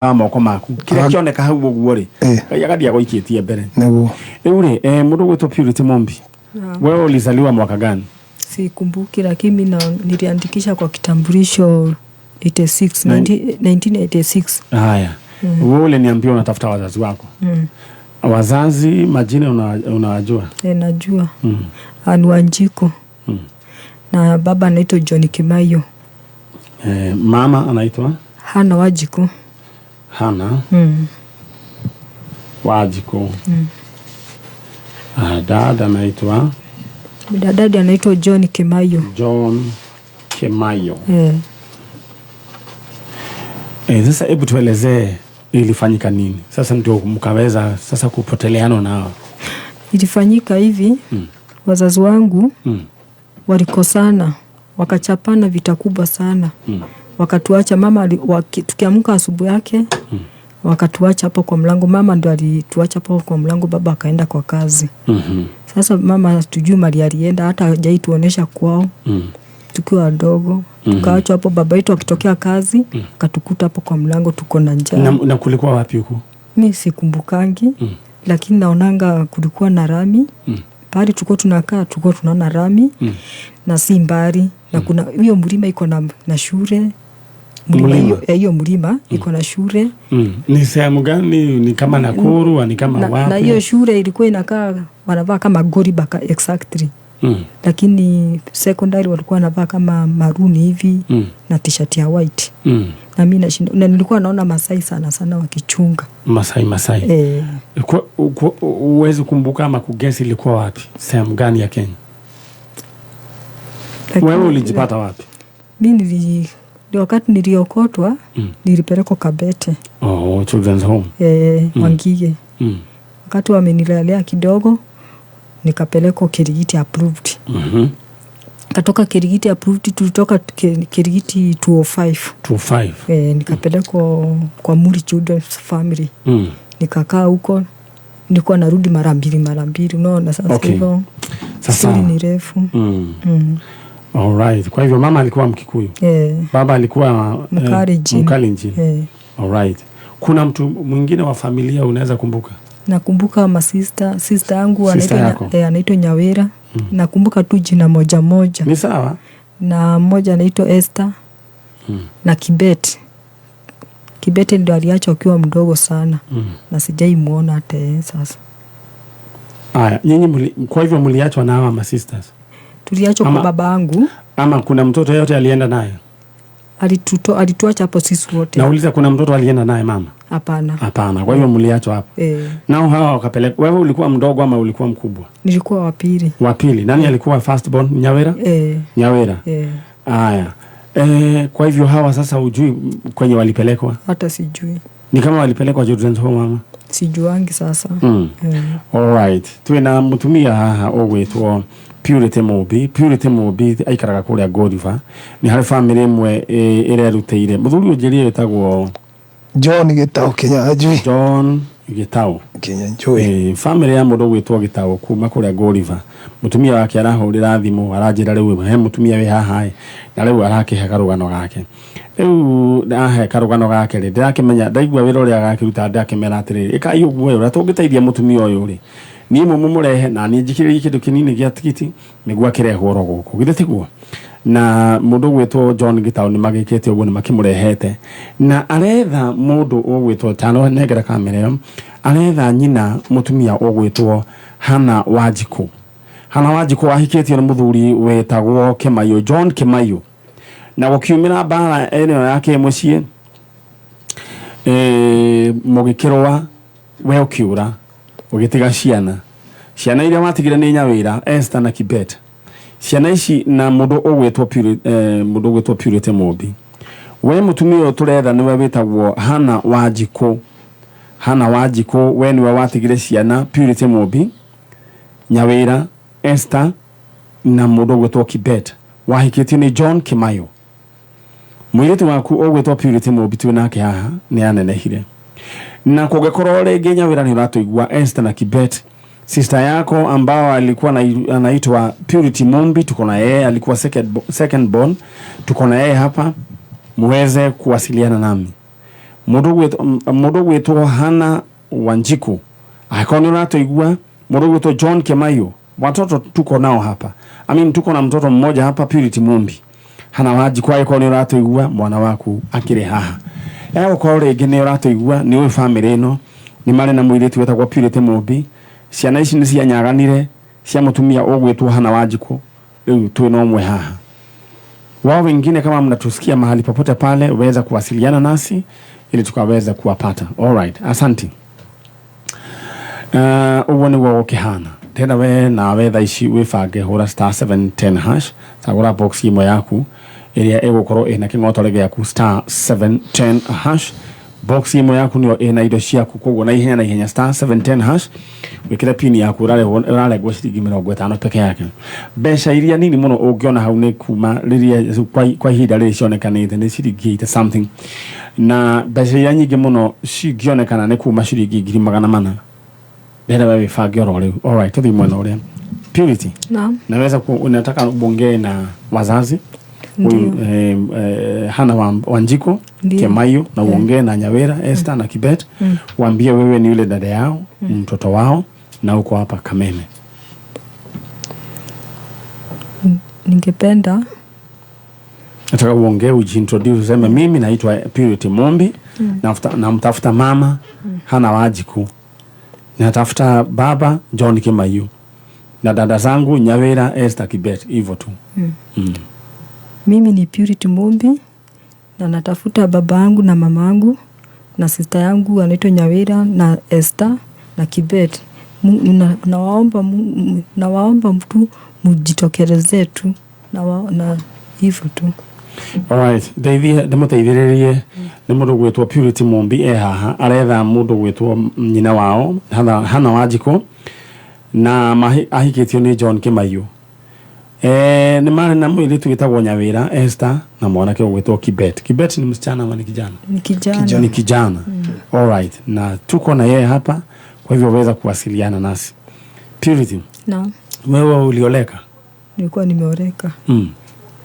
moko maku kire kioneka hau guo ri yagadia goikitie mbere niguo uri mundu gwitwo Purity Mombi wewe ulizaliwa mwaka gani? Sikumbuki, lakini niliandikisha kwa kitambulisho 1986. Haya. Wewe uliniambia unatafuta wazazi wako. Wazazi majina unajua? Najua. Anwanjiko. Na baba anaitwa John Kimayo. Mama anaitwa Hana Wajiko. Hana Wajiko. Dada anaitwa dada anaitwa John Kimayo. John Kimayo. Sasa hebu tuelezee ilifanyika nini? Sasa ndio mkaweza sasa kupoteleana nao. Ilifanyika hivi, wazazi wangu walikosana, wakachapana vita kubwa sana. Wakatuacha mama tukiamka asubuhi yake, wakatuacha hapo kwa mlango. Mama ndo alituacha hapo kwa mlango, baba akaenda kwa kazi. Sasa mama tujui mali alienda, hata hajaituonesha kwao. Tukiwa wadogo, tukaachwa hapo, baba yetu akitokea kazi, katukuta hapo kwa mlango tuko na njaa. Na kulikuwa wapi huko? Mimi sikumbukangi, lakini naonanga kulikuwa na rami. Pale tulikuwa tunakaa, tulikuwa tunaona rami na si mbali, na kuna hiyo mlima iko na shule. Hiyo mlima iko na shule. Ni sehemu gani? Ni kama Nakuru, ni kama wapi? Na hiyo shule ilikuwa inakaa wanavaa kama Goriba exactly. Lakini secondary walikuwa wanavaa kama maruni hivi na t-shirt ya white. Na mimi na nilikuwa naona Masai sana wakichunga. Masai. Uwezi kumbuka ama kugesi ilikuwa wapi? Sehemu gani ya Kenya? Wewe ulijipata wapi? Mimi wakati niliokotwa nilipelekwa Kabete. Children's home. Wangige. Wakati wamenilelea kidogo nikapelekwa Kirigiti approved. Katoka Kirigiti approved, tulitoka Kirigiti 205. Nikapelekwa kwa Muri Children's Family. Nikakaa huko, nilikuwa narudi mara mbili. Unaona sasa hivyo. Sasa ni refu. Alright. Kwa hivyo mama alikuwa Mkikuyu. Baba alikuwa Mkalenjin. Alright. Kuna mtu mwingine wa familia unaweza kumbuka? Nakumbuka sister yangu anaitwa Nyawera. Nakumbuka tu jina moja. Ni sawa? Na mmoja anaitwa Esther. Na Kibete ndio aliacha akiwa mdogo sana. Na sijaimuona hata sasa. Haya, nyinyi kwa hivyo mliachwa na hawa sisters? Tuliachwa kwa baba yangu. Ama kuna mtoto yote alienda naye? Alituacha hapo sisi wote. Nauliza, kuna mtoto alienda naye mama? Hapana. Kwa hivyo mliachwa hapo. Nao hawa wakapeleka. Wewe ulikuwa mdogo ama ulikuwa mkubwa? Nilikuwa wa pili. Wa pili. Nani alikuwa first born? Nyawera? Nyawera. Haya. Kwa hivyo hawa sasa hujui kwenye walipelekwa? Hata sijui. Ni kama walipelekwa children's home mama? Sijuangi sasa. Alright. Tuena mutumia haha ogwetwo Purity Mombi. Purity Mombi aikaraga kuria Goriva. Ni hari family imwe ireruteire. Muthuri unjirie etagwo John Gitao Kinyanjui. John Gitao Kinyanjui. Family ya mundu gwitwo Gitao kuma kuria Goriva. Mutumia wake arahurira thimu, aranjira riu he mutumia we haha na riu arakihe karugano gake. Riu ndahe karugano gake ri ndirakimenya ndaigua wira uria gakiruta ndakimera atiriri ikai uguo ura tungiteithia mutumia uyu ri ni murehe na ni njikire kindu kinini gia tikiti niguo akirehwo ro guku githe tiguo. Na mundu gwitwo John Gitao ni magikete uguo ni makimurehete na aretha mundu ugwitwo tano negera kamera aretha nyina mutumia ugwitwo Hana Wajiko. Hana Wajiko ahiketio na muthuri wetagwo Kimayo, John Kimayo. Na gukiumira bara ene yake mucie mugikirwa we ukiura ugitiga ciana iria matigire ni Nyawira, Esther na Kibet. Ciana ici na mundu ugwitwo Purity Mombi. We mutumia turetha niwe wetagwo Hana Wajiko. Hana Wajiko we niwe watigire ciana Purity Mombi, Nyawira, Esther na mundu ugwitwo Kibet. Wahiketio ni John Kimayo. Mwiritu waku ugwitwo Purity Mombi tu nake haha ni anenehire. Na kugekorwo rege Nyawira ni uratuigua Esther na Kibet. Sister yako ambao alikuwa anaitwa Purity Mombi, tuko na yeye, alikuwa second born, tuko na yeye hapa, muweze kuwasiliana nami. mundu gwitwo Hana Wanjiku akoni ratoigua mundu gwitwo John Kemayo. Watoto tuko nao hapa, tuko na mtoto mmoja hapa, Purity Mumbi. Hana Wanjiku akoni ratoigua mwana waku akire haha ko rege ni ratoigua ni we family ino ni mari na muiritu wetagwo Purity Mumbi. Ciana ici ni cianyaganire cia mutumia ogwitwo Hana Wanjiku. Riu twi no mwe haha. Wao wengine kama mnatusikia mahali popote pale, uweza kuwasiliana nasi ili tukaweza kuwapata. Alright, asante. Uwoni wa okihana. Tena we na wetha ici wifange hura *710# sagura box imo yaku iria egukoro ina kingotore gyaku *710#. Box imo yaku niyo ina indo ciaku, koguo na ihenya *710# wikira pin yaku rale gwa ciringi 50 peke yake. Besha iria nini muno ungiona hau ni kuma riria kwa ihinda riri cionekanite ni ciringi 80 something, na besha iria nyingi muno cingionekana ni kuma ciringi 400. Ndio wewe fagio role. Alright, tuthi mwana ule Purity. Naam. Naweza unataka ubongee na wazazi Hana Wanjiku Kemayo na uongee na Nyawera Esther na Kibet. Waambie wewe ni yule dada yao, mtoto wao na uko hapa Kameme. Ningependa nataka uongee ujiintroduce, sema mimi naitwa Purity Mumbi na mtafuta mama Hana Wanjiku. Natafuta baba John Kemayo na dada zangu Nyawera Esther Kibet, hivyo tu. Mimi ni Purity Mumbi na natafuta baba yangu na mama yangu na sister yangu anaitwa Nyawera na Esther na Kibet. Nawaomba mtu mujitokeleze tu na hivyo tu. Alright, demuteithiririe ni mundu gwitwo Purity Mumbi haha aretha mundu gwitwo nyina wao Hana Wanjiku na ahikitio ni John Kemayo. Ni mara na mwili tuitagwo Nyawera Esther na mwanake gwitwo Kibet. Kibet ni msichana ama ni kijana? Ni kijana. Alright, na tuko na yeye hapa, kwa hivyo waweza kuwasiliana nasi. Purity. Naam. Wewe ulioleka? Nilikuwa nimeoleka.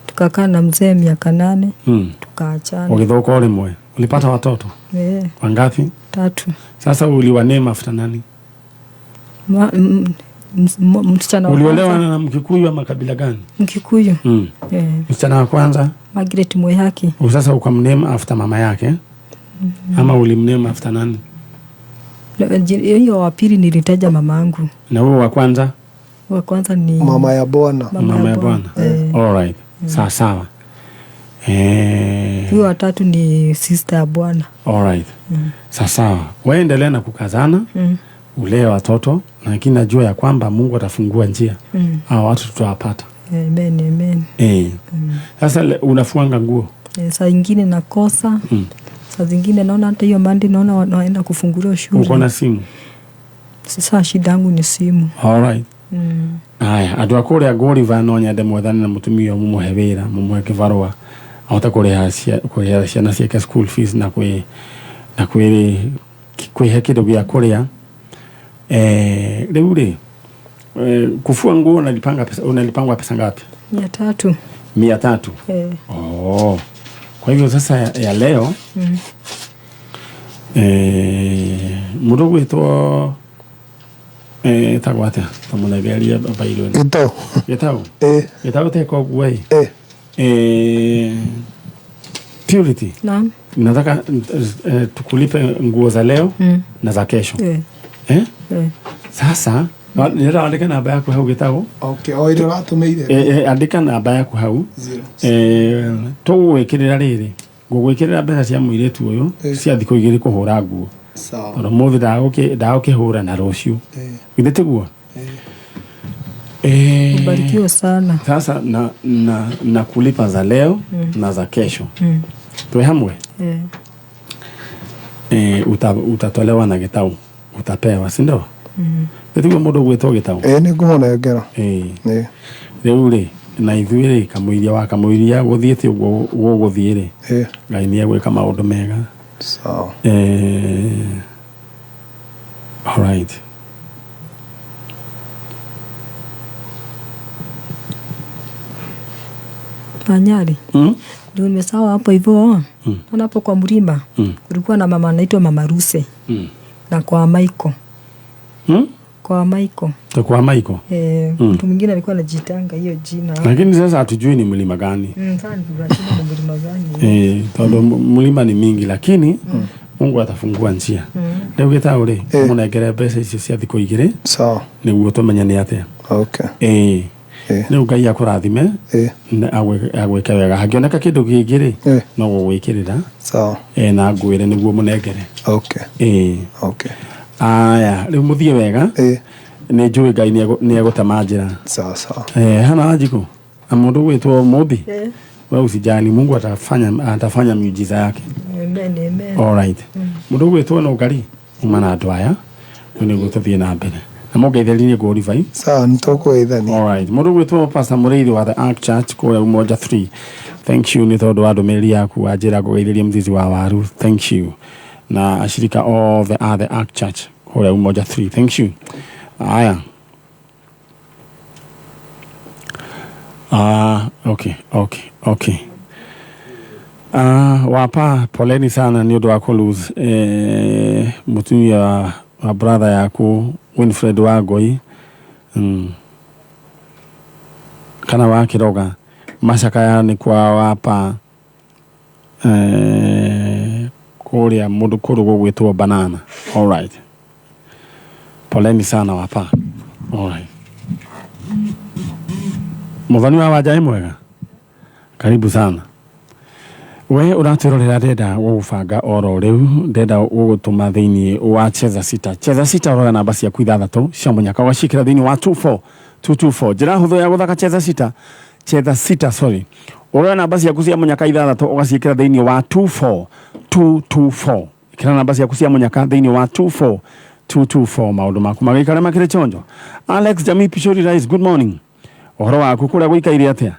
Tukakaa na mzee miaka 8. Tukaachana. Ukithoka ole mwe. Ulipata watoto? Wangapi? 3. Sasa uliwanema after nani? Msichana wa uliolewa na Mkikuyu ama kabila gani? Mkikuyu. Msichana wa kwanza Margaret Mwehaki. Sasa ukamnema after mama yake? Ama ulimnema after nani? Hiyo wa pili nilitaja mamangu. Na wewe wa kwanza? Wa kwanza ni mama ya bwana. Mama ya bwana. Alright. Sawa. Huyo wa tatu ni sister ya bwana. Alright. Sawa. Wewe endelea na kukazana. Ulee watoto, lakini najua ya kwamba Mungu atafungua njia. Hao watu tutawapata. Amen. Sasa unafuanga nguo? Saa nyingine nakosa. Saa zingine naona hata hiyo mandi naona wanaenda kufunguliwa shule. Uko na simu? Sasa shida yangu ni simu. Alright. Aya, andu akore agori vanonya ndemwethana na mutumia mumuhe wira mumuhe kivarua ahota kureha ciana ciake school fees na kwihe kindu gia kuria. Riu ri kufua nguo unalipangwa pesa ngapi? 300. 300? Kwa hivyo sasa ya leo mundu gwitwo tagwate tamuna beria bairo getao teko gwei Purity. Naam. Nataka tukulipe nguo za leo na za kesho. Sasa nira andika namba yako hau getao. Okay, oire ratumeire. Andika namba yako hau. Tuwikirira riri ngugwikirira mbeca cia muiretu uyu cia thiko igiri kuhura nguo. Sawa. Ro muthi ndagukihura na rucio. Githitiguo. Ubarikiwe sana. Sasa na kulipa za leo na za kesho. Tuwe hamwe? Utatolewa na getao. Utapewa, si ndio? Githitiguo mundu gwitwo getao. Ni ngumona ngero. Riu ri na ithuiri kamuiria wa kamuiria guthiete uguo guthiire. Ngai ni egwika maundu mega. Sawa. Alright. Anyari. Ndio nimesawa hapo hivyo. Hapo kwa mlima. Kulikuwa na mama anaitwa Mama Ruse. Na kwa Michael. Kwa Michael. Kwa Michael. Mtu mwingine alikuwa anajitanga hiyo jina. Lakini sasa hatujui ni mlima gani. Sasa tunajua ni mlima gani. Tondũ mlima ni mingi lakini Mungu atafungua njia. Leo gitauri munengere mbeca icio cia thikũ igĩrĩ. Sawa. Nĩguo tũmenye nĩ atĩa. Okay. Rĩu Ngai akũrathime agwĩke wega. Hangĩoneka kĩndũ kĩngĩ rĩ no gũgwĩkĩrĩra. Sawa. Na ngwĩre nĩguo mũnengere. Okay. Okay. Aya, rĩu mũthiĩ wega. Nĩ njũĩ Ngai nĩ egũtema njĩra. Sawa sawa. Hana Wanjikũ. Na mũndũ gwĩtwo Mũmbi. Wewe usijali, Mungu atafanya miujiza yake. Amen. All right. Mũndũ gwĩtwo no Ngari umana andũ aya. Nĩguo tũthiĩ na mbere. Na mũngeithĩrie Godify. Sawa, nitũkũgeithania. All right. Mũndũ gwĩtwo Pastor Mũrĩithi wa the Ark Church kũrĩa Umoja 3. Thank you nĩ tondũ wa ndũmĩrĩri yaku wanjĩra kũgeithĩria mzizi wa waru. Thank you. Na ashirika all the Ark Church kũrĩa Umoja 3. Thank you. Aya. Okay. Wapa poleni sana ni ũndũ wa kũlose mũtumia wa brother yaku Winfred Wangui kana wa Kiroga macakaya ni kwa Wapa kũrĩa mũndũ kũrũ gũgwĩtwo Banana. All right. Poleni sana Wapa. All right. Mũthoni wa Wanjai mwega. Karibu sana. We uratwĩrorera ndenda gũgũbanga oro rĩu ndenda gũgũtũma thĩinĩ wa Cheza Sita. Cheza Sita ũrora namba ciaku 6 cia mũnyaka ũgacikĩra thĩinĩ wa 24224. Njĩra hũthũ ya gũthaka Cheza Sita sorry. Ũrora namba ciaku cia mũnyaka 6 ũgacikĩra thĩinĩ wa 24224. Ikĩra namba ciaku cia mũnyaka thĩinĩ wa 24224. Maũndũ maku magĩikare makĩrĩ chonjo. Alex Jamii Pishori Rice, good morning. Ũhoro waku kũrĩa gũikaire atĩa?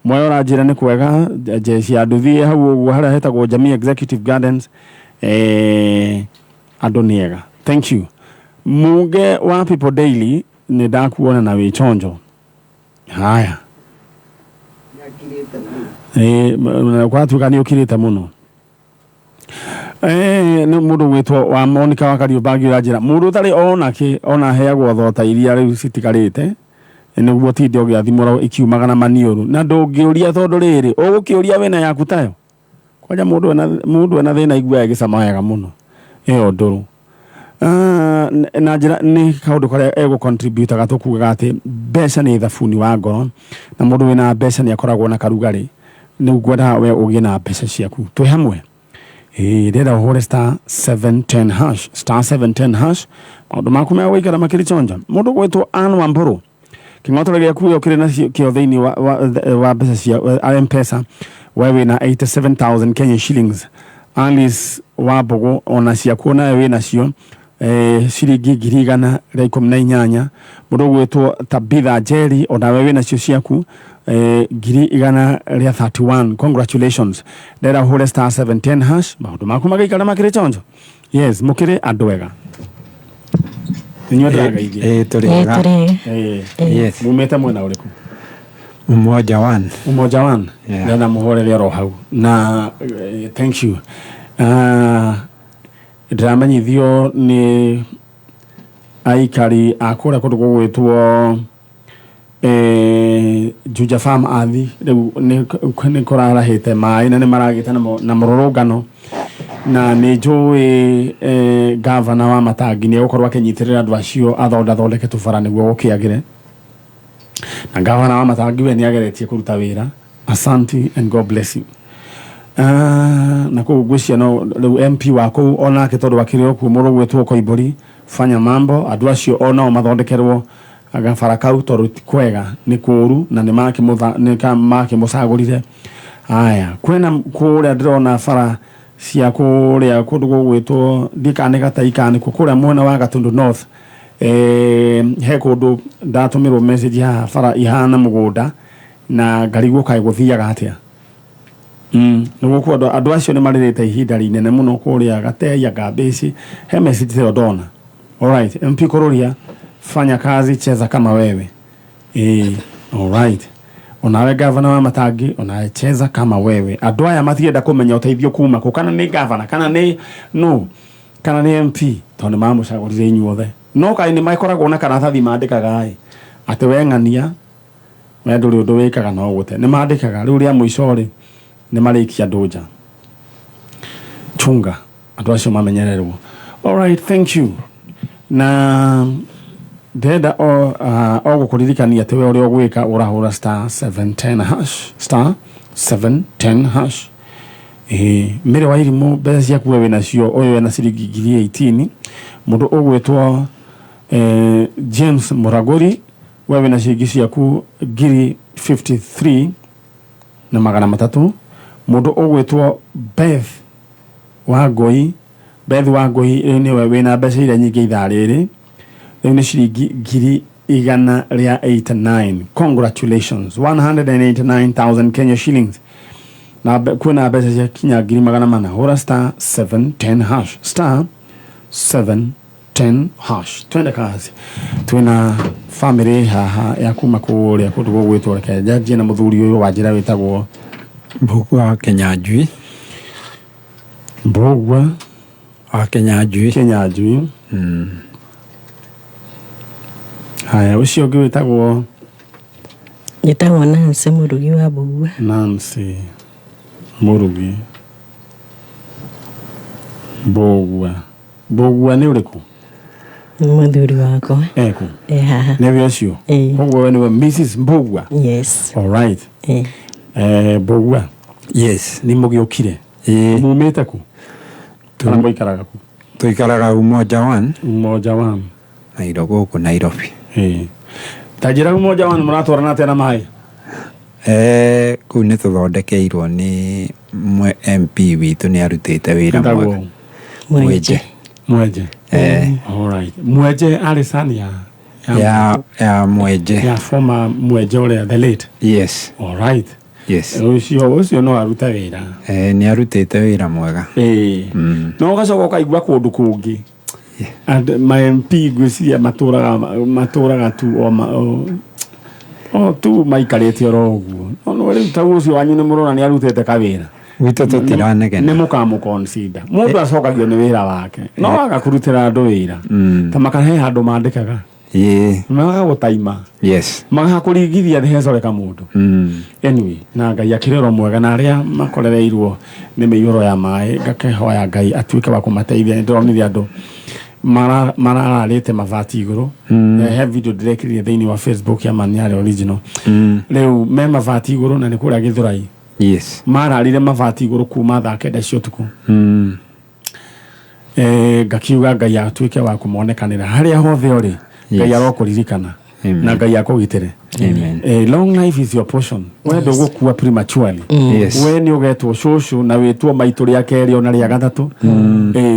Moyo ranjira ni kwega jeshi aduthie hau uguo haria hetagwo Jamii Executive Gardens Adoniega. Thank you. Muge wa People Daily ni ndakuona na wichonjo. Haya. Kwa tukani ukirita muno. Ni mundu gwitwo wa Monica wa Kariobagi ranjira. Mundu tari ona heagwo thota iria riu citikarite. Nĩguo tinde ũgĩathimũra ikiumaga na maniũru na ndũngĩũria tondũ rĩrĩ ũgũkĩũria wena yaku tayo kwaja mũndũ ena thĩna igua gĩcama wega mũno ĩyo ndũrũ na njĩra nĩ kaũndũ karĩa egũcontribute gatukugaga atĩ mbeca nĩ thabuni wa ngoro na mũndũ wĩna mbeca nĩ akoragwo na karugarĩ nĩguo we ũgĩe na mbeca ciaku twĩ hamwe ndĩrenda ũhũre *710# maũndũ maku megũikara makĩrĩ chonja mũndũ gwĩtwo Ann Wambũrũ king'otore gĩaku ũkĩrĩ na kĩo thĩinĩ wa mbeca cia M-Pesa wewe na 87,000 Kenya shillings. Alice Wambogo ona ciaku nayo wĩ nacio ciringi 118. Mũndũ gwĩtwo Tabitha Jerry ona wewe nacio ciaku 131. Congratulations. Ndĩrenda ũhũre *710#. Maũndũ maku magĩikara makĩrĩ chonjo. Yes, mũkĩrĩ andũ wega. Yes. Mumeta mwena ũrĩkũ? Umoja 1. Umoja 1. Ndĩrenda mũhorere oro hau. Na thank you. Ndĩramenyithio nĩ aikari akũrĩa kũndũ gũgwĩtwo Juja Farm athi rĩu nĩ kũrarahĩte maĩ na nĩ maragĩte na mũrũrũngano na nĩ njũĩ gavana wa Matangi nĩ gũkorwo akĩnyitĩrĩra andũ acio athondeke tũbara nĩguo gũkĩagĩre na gavana wa Matangi we nĩ ageretie kũruta wĩra. Asante and God bless you. Na kũu ngwĩcia no rĩu MP wa kũu onake tondũ wakĩrĩ okuo mũndũ gwĩtwo Koimbũri fanya mambo andũ acio onao mathondekerwo agabara kau tondũ kwega nĩ kũũru na nĩ makĩmũcagũrire. Haya kwĩna kũrĩa ndĩrona bara cia kũrĩa kũndũ gũgwĩtwo ndikanĩka ta ikanĩkwo kũrĩa mwena wa Gatundu North he kũndũ ndatũmĩrwo message haha bara ihana mũgũnda na ngari gũkaĩ gũthiaga atĩa. Nĩgũkũ andũ acio nĩ marĩrĩte ihinda inene mũno kũrĩa Gateia Ngambĩci he message ĩyo ndona. Alright, MP Kururia fanya kazi cheza kama wewe. Alright. onawe gavana wa Matangi onawe cheza kama wewe. Andũ aya matienda kũmenya ũteithio kuma kũ, kana nĩ gavana kana nĩ no kana nĩ MP, tondũ mamũcagũrire inyuothe. No kaĩ nĩ makoragwo na karatathi mandĩkaga atĩ we ng'ania we ndũrĩ ũndũ wĩkaga no gũte. Nĩ mandĩkaga rĩu rĩa mũico rĩ nĩ marĩkia andũ nja. Chunga andũ acio mamenyererwo. All right, thank you. Na ndenda o gũkũririkania atĩ we ũrĩa ũgwĩka ũrahũra *710#. Mĩrĩ wa Irimũ, mbeca ciaku we nacio ũyũ wĩna ciringi 18,000. Mũndũ ũgwĩtwo James Mũragũri, we wĩna ciringi ciaku 53,300. Mũndũ ũgwĩtwo Beth Wangũi, nĩwe wĩna mbeca iria nyingĩ ithaa rĩrĩ, rĩu nĩ ciringi 189. Congratulations, 189,000 Kenya shillings. Na kwĩna mbeca cia kinya 400,000. Hũra *710#, *710#. Twende kazi. Twĩna family haha ya kuma kũrĩa kũndũ gũgwĩtwo reke njanjie na mũthuri ũyũ wa njĩra wĩtagwo Mbugua Kinyanjui. Mbugua Kinyanjui. Haya, ũcio ũngĩ wĩtagwo Nĩtagwo Nancy Mũrugi wa Mbugua. Nancy Mũrugi. Mbugua nĩ ũrĩkũ? Mũthuri wakwa. Eko. Haha. Nĩwe ũcio. Koguo we nĩwe Mrs. Mbugua. Yes. All right. Mbugua. Yes. Nĩ mũgĩũkire. Mumĩte kũ? Kana mũikaraga kũ? Tũikaraga Umoja One. Umoja One. Gũkũ Nairobi. Ta njĩra Umoja One mũratwarana atĩa na maĩ? Kũu nĩ tũthondekeirwo nĩ MP witũ nĩ arutĩte wĩra mwega. Mwenje. All right. Mwenje arĩ son ya Mwenje. Ya former Mwenje ũrĩa the late. Yes. All right. Yes. Ũcio no aruta wĩra. Nĩ arutĩte wĩra mwega. No ũgacoka ũkaigua kũndũ kũngĩ. And my MP gwĩciria matũraga tu tu maikarĩte oro ũguo. No rĩu ta ũcio wanyu nĩ mũrona nĩ arutĩte kawĩra. Witũ tũtiranegena. Nĩ mũkamũconsider. Mũndũ acokagio nĩ wĩra wake. No waga kũrutĩra andũ wĩra. Ta makahe handũ mandĩkaga. Magaga gũtaima. Yes. Magaga kũringithia thecoreka mũndũ. Anyway, na Ngai akĩrero mwega na arĩa makorereirwo nĩ mĩiyũro ya maĩ, ngakĩhoya Ngai atuĩke wa kũmateithia. Nĩ ndĩronire andũ marararĩte mabati igũrũ. He video ndĩrekĩrire thĩinĩ wa Facebook ya Maniare Original. Rĩu me mabati igũrũ na nĩ kũrĩa Gĩthũrai. Yes. Mararire mabati igũrũ kuma thaa 9 cia ũtukũ. Ngakiuga Ngai atuĩke wa kũmonekanĩra harĩa hothe ũrĩ. Ngai arokũririkana na Ngai akũgitĩre. Long life is your portion. We ndũgũkua prematurely. We nĩ ũgetwo cũcũ na wĩtwo maitũ rĩa kerĩ ona rĩa gatatũ.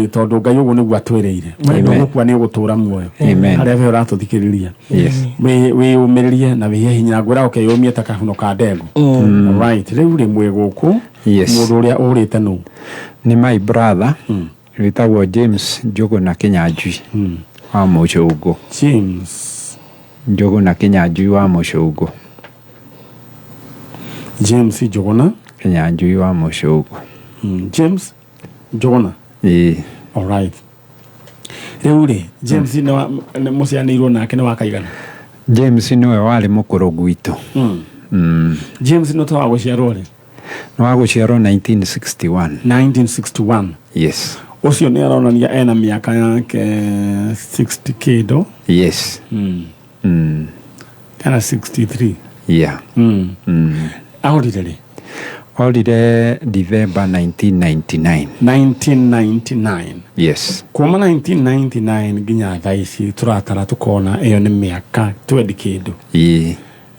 Tondũ Ngai ũguo nĩguo atwĩrĩire. We ndũgũkua nĩ ũgũtũra muoyo. Harĩa we ũratũthikĩrĩria. Wĩyũmĩrĩrie na wĩhe hinya. Ngwĩra ũkeyũmie ta kahuno ka ndengũ. Right. Rĩu rĩmwe gũkũ mũndũ ũrĩa ũrĩte nũ? Nĩ my brother wĩtagwo James Njũgũna Kinyanjui wa Mũcũngũ. James Njũgũna Kinyanjui wa Mũcũngũ. James Njũgũna Kinyanjui wa Mũcũngũ. James Njũgũna. All right. Rĩu rĩ James nĩ mũcianĩirwo nake nĩ wa kaigana? James nĩwe warĩ mũkũrũ gwitũ. James nĩ wa gũciarwo rĩ? Nĩ wa gũciarwo 1961. 1961. Yes. Ũcio nĩ aronania ena mĩaka yake 60 kĩndũ. Yes. Kana 63. Yeah. Ahorire rĩ? Ahorire December 1999. 1999. Yes. Kuma 1999 nginya thaa ici tũratara tũkona ĩyo nĩ mĩaka 20 kĩndũ.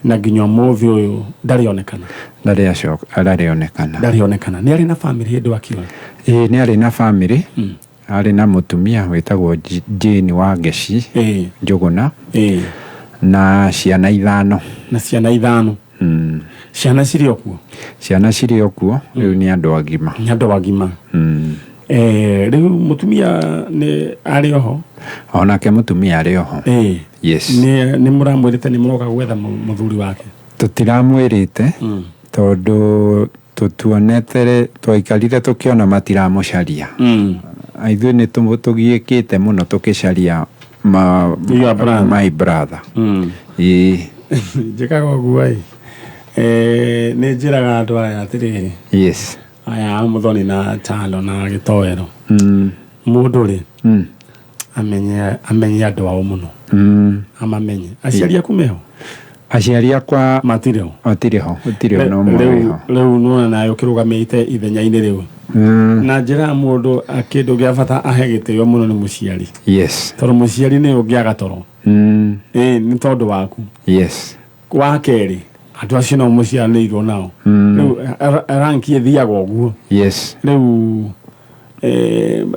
Na nginya ũmũthĩ ũyũ ndarĩonekana. Ndarĩonekana. Nĩ arĩ na family hĩndĩ wakiona? Nĩ arĩ na family. Arĩ na mũtumia wĩtagwo Jane wa Ngeci Njũgũna. Na ciana 5. Na ciana 5. Ciana cirĩ okuo? Ciana cirĩ okuo, rĩu nĩ andũ agima. Nĩ andũ agima. Rĩu mũtumia nĩ arĩ oho? Onake mũtumia arĩ oho. Yes. Nĩ mũramwĩrĩte nĩ mũroka gwetha mũthuri wake? tutiramwirite tondu tutuonete twaikarire tukiona matiramucaria aithuĩ nĩ tũgiĩkĩte mũno tũkĩcaria my brother njĩkaga ũguo nĩ njĩraga andũ aya atĩrĩrĩ yes aya Muthoni na Talo na Gĩtoero mũndũ rĩ amenye andũ ao mũno amamenye aciari aku meho aciari akwa matirĩho gũtirĩ no mũrĩho rĩu nona nayo kĩrũgamĩte ithenya-inĩ rĩu na njĩra mũndũ kĩndũ gĩa bata ahe gĩtĩo mũno nĩ mũciari yes tondũ mũciari nĩ ũngĩaga toro nĩ tondũ waku yes wa kerĩ andũ acio no mũciaranĩirwo nao rĩu ranki ĩthiaga ũguo yes rĩu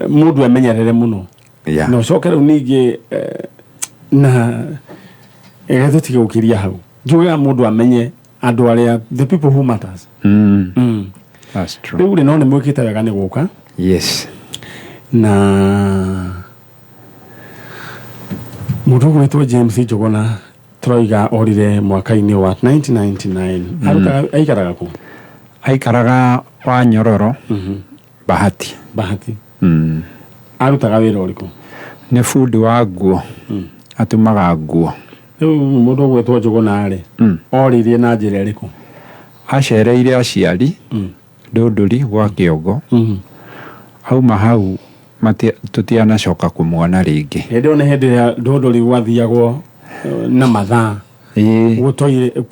mũndũ amenyerere mũno na ũcoke rĩu ningĩ na tũtige gũkĩria hau njugaga mũndũ amenye andũ arĩa the people who matters that's true rĩu no nĩ mwĩkĩte wega nĩ gũka yes na mũndũ gwĩtwo James Njũgũna tũroiga orire mwaka-inĩ wa 1999 aikaraga kũ aikaraga wa Nyororo Bahati arutaga wĩra ũrĩkũ nĩ bundi wa nguo atumaga nguo rĩu mũndũ gwĩtwo Njũgũna rĩ oririe na njĩra ĩrĩkũ acereire aciari Ndũndũri gwa Kĩongo auma hau tũtianacoka kũmuona rĩngĩ hĩndĩ nĩ hĩndĩ ĩrĩa Ndũndũri gwathiagwo na mathaa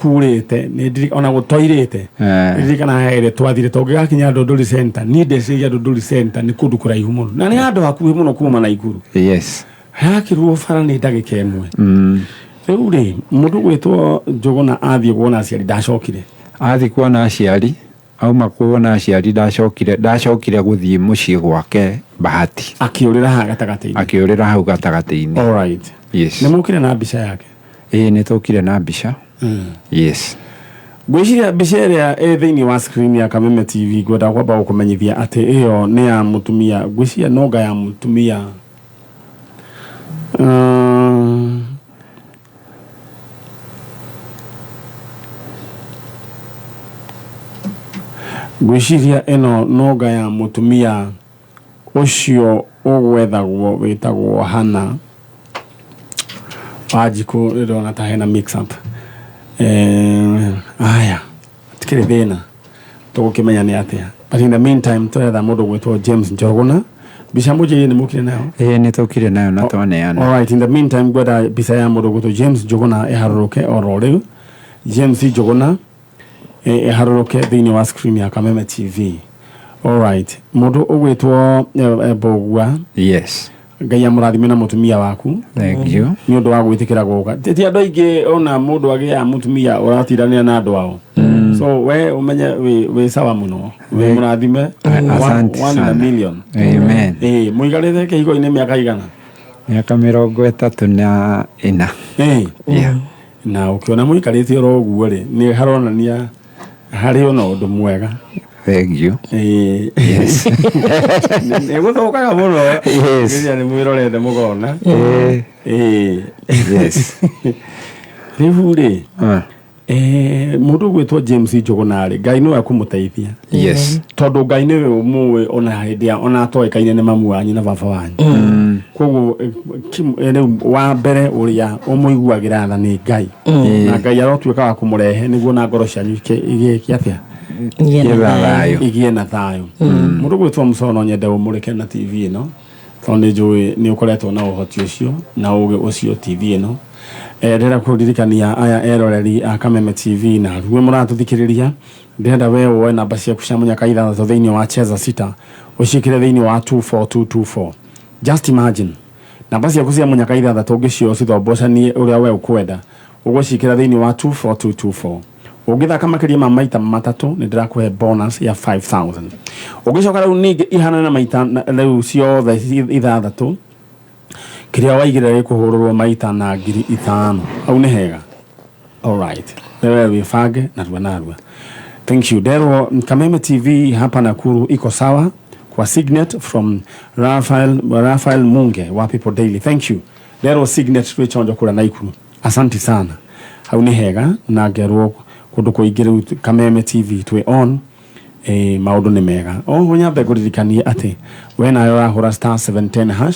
kurĩte ona gũtoirĩte ndirikana hĩndĩ twathire tũngĩgakinya Ndũndũri center niĩ ndeciria Ndũndũri center nĩ kũndũ kũraihu mũno na nĩ handũ hakuhĩ mũno kuma Naikuru yes hakĩrwo bara nĩ ndagĩka ĩmwe rĩu rĩ mũndũ gwĩtwo Njũgũna athiĩ kuona aciari ndacokire athiĩ kuona aciari auma kuona aciari ndacokire gũthiĩ mũciĩ gwake Bahati akĩũrĩra hau gatagatĩ-inĩ alright yes nĩ mũkire na mbica yake nĩ tũkire na mbica yes ngwĩciria mbica ĩrĩa thĩinĩ wa screen ya Kameme TV ngwenda kwamba gũkũmenyithia atĩ ĩyo nĩ ya mũtumia ngwĩciria nonga ya mũtumia ngwĩciria ĩno nonga ya mũtumia ũcio ũgwethagwo wĩtagwo Hana Wanjikũ rĩrona ta hena mix up aya tikĩrĩ thĩna tũgũkĩmenya nĩ atĩa but in the meantime tũretha mũndũ gwĩtwo James Njũgũna mbica mũnjĩrĩ nĩ mũkire nayo nĩ tũkire nayo na twaneana alright in the meantime ngwenda mbica ya mũndũ gwĩtwo James Njũgũna ĩharũrũke oro rĩu James Njũgũna ĩharũrũke thĩinĩ wa screen ya Kameme TV alright mũndũ ũgwĩtwo Mbũgua yes Ngai amũrathime na mũtumia waku thank you nĩ ũndũ wa gwĩtĩkĩra gũka ti andũ aingĩ ona mũndũ agĩa mũtumia ũratiranĩra na andũ ao so we ũmenye wĩ sawa mũno wĩ mũrathime one in a million amen mũikarĩte kĩhigo-inĩ mĩaka igana mĩaka 34 na ũkĩona mũikarĩte oro ũguo rĩ nĩ haronania harĩ ona ũndũ mwega thank you yes nĩ gũthũkaga mũno gĩcia nĩ mwĩrorete mũkona yes rĩu rĩ mũndũ gwĩtwo James Njũgũna rĩ Ngai nĩwe akũmũteithia yes tondũ Ngai nĩwe ũmũĩ ona hĩndĩ ona atoĩkaine nĩ mamu wanyu na baba wanyu koguo rĩu wa mbere ũrĩa ũmũiguagĩra tha nĩ Ngai na Ngai arotuĩka wa kũmũrehe nĩguo na ngoro cianyu igĩke atĩa igĩe na thayũ mũndũ gwĩtwo Mũcono nyende ũmũrĩke na TV ĩno tondũ nĩ njũĩ nĩ ũkoretwo na ũhoti ũcio na ũgĩ ũcio TV ĩno ndĩrenda kũririkania aya eroreri a Kameme TV na rũĩ mũratũthikĩrĩria ndĩrenda we woe namba ciaku cia mũnyaka ithathatũ thĩinĩ wa Cheza Sita ũciĩkĩre thĩinĩ wa 24224 just imagine namba ciaku cia mũnyaka ithathatũ ũngĩcio cithombocanie ũrĩa we ũkwenda ũgũciĩkĩra thĩinĩ wa 24224 ũngĩthaka makĩria ma maita matatũ nĩ ndĩrakũhe bonus ya 5000 ũngĩcoka rĩu ningĩ ihana na maita rĩu ciothe ithathatũ kĩrĩa waigĩrĩra gĩkũhũrũrwo maita na 5000 hau nĩ hega alright wewe wĩbange narua thank you derwo Kameme TV hapa Nakuru iko sawa kwa signet from Raphael Munge wa People Daily thank you derwo signet twĩchonjo kũra Naikuru asante sana hau nĩ hega na ngerwo kundu kuingi riu Kameme TV twi on maundu ni mega nyambe kuririkanie ati we nayo urahura *710#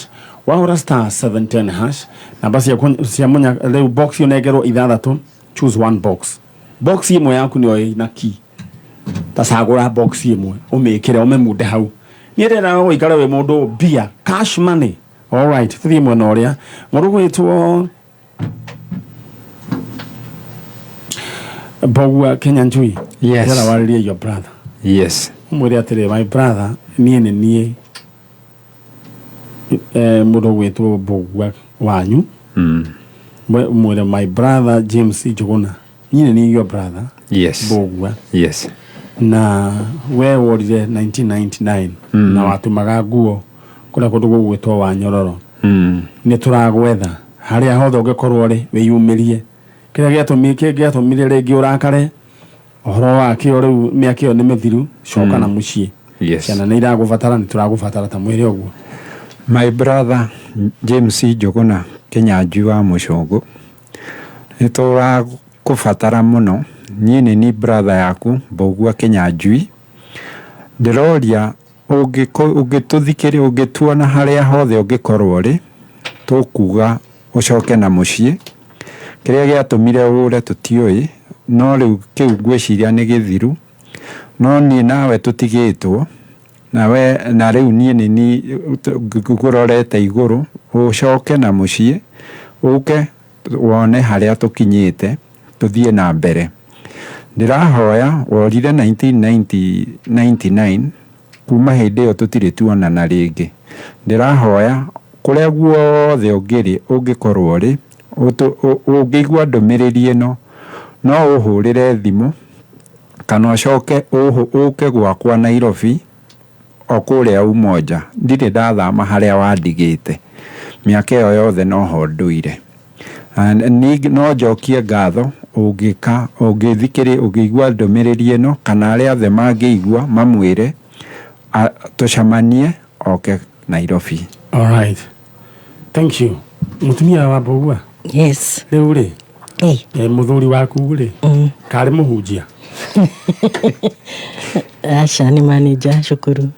wahura *710# namba cia munya riu box yonengerwo 6 choose one box imwe yaku niyo ina key tasagura box imwe umikire umemude hau ni ndera uikara we mundu bia cash money. All right, tuthie mwena uria mundu gwitwo Bogua Kenya Njui. Yes. Ndera waririe your brother. Yes. Mwere atire my brother nie mundu gwitwo Bogua wanyu. Mwere my brother James Njuguna. Nie your brother. Yes. Bogua. Yes. Na we worire 1999 na watumaga nguo kuria kundu gwitwo wa Nyororo. Ni turagwetha haria hothe ungikorwo ri wiyumirie kiria giatumire ringi urakare ohoro wake riu miaka iyo ni mithiru coka na mucii. Yes. Ciana ni iragubatara ni turagubatara ta mwire uguo. My brother James Njuguna Kenya Njui wa Mucungu ni turagubatara muno ni brother yaku Bogua Kenya Njui ndiroria ungituthikiri ungituona haria hothe ungikorwo ri tukuga ucoke na mucii kiria giatumire ure tutioi no riu kiu ngwiciria ni githiru no ni nawe tutigitwo nawe na riu ni ngurorete iguru ucoke na mucii uke wone haria tukinyite tuthie na mbere. Ndirahoya worire 1999 kuma hindi iyo tutiri tuonana ringi. Ndirahoya kuria guothe ungiri ungikorwo ri ungigwa ndumiriri ino no uhurire thimu kana ucoke uke gwakwa Nairobi okuria Umoja. Ndiri ndathama haria wandigite miaka iyo yothe no ho nduire ni no njokie ngatho ungithikiri ungigwa ndumiriri ino kana aria othe mangiigua mamwire tucamanie oke Nairobi. All right, thank you. Mutumia wa Bogua. Yes. Riu ri muthuri waku ri kari muhunjia Acha ni manager cukuru.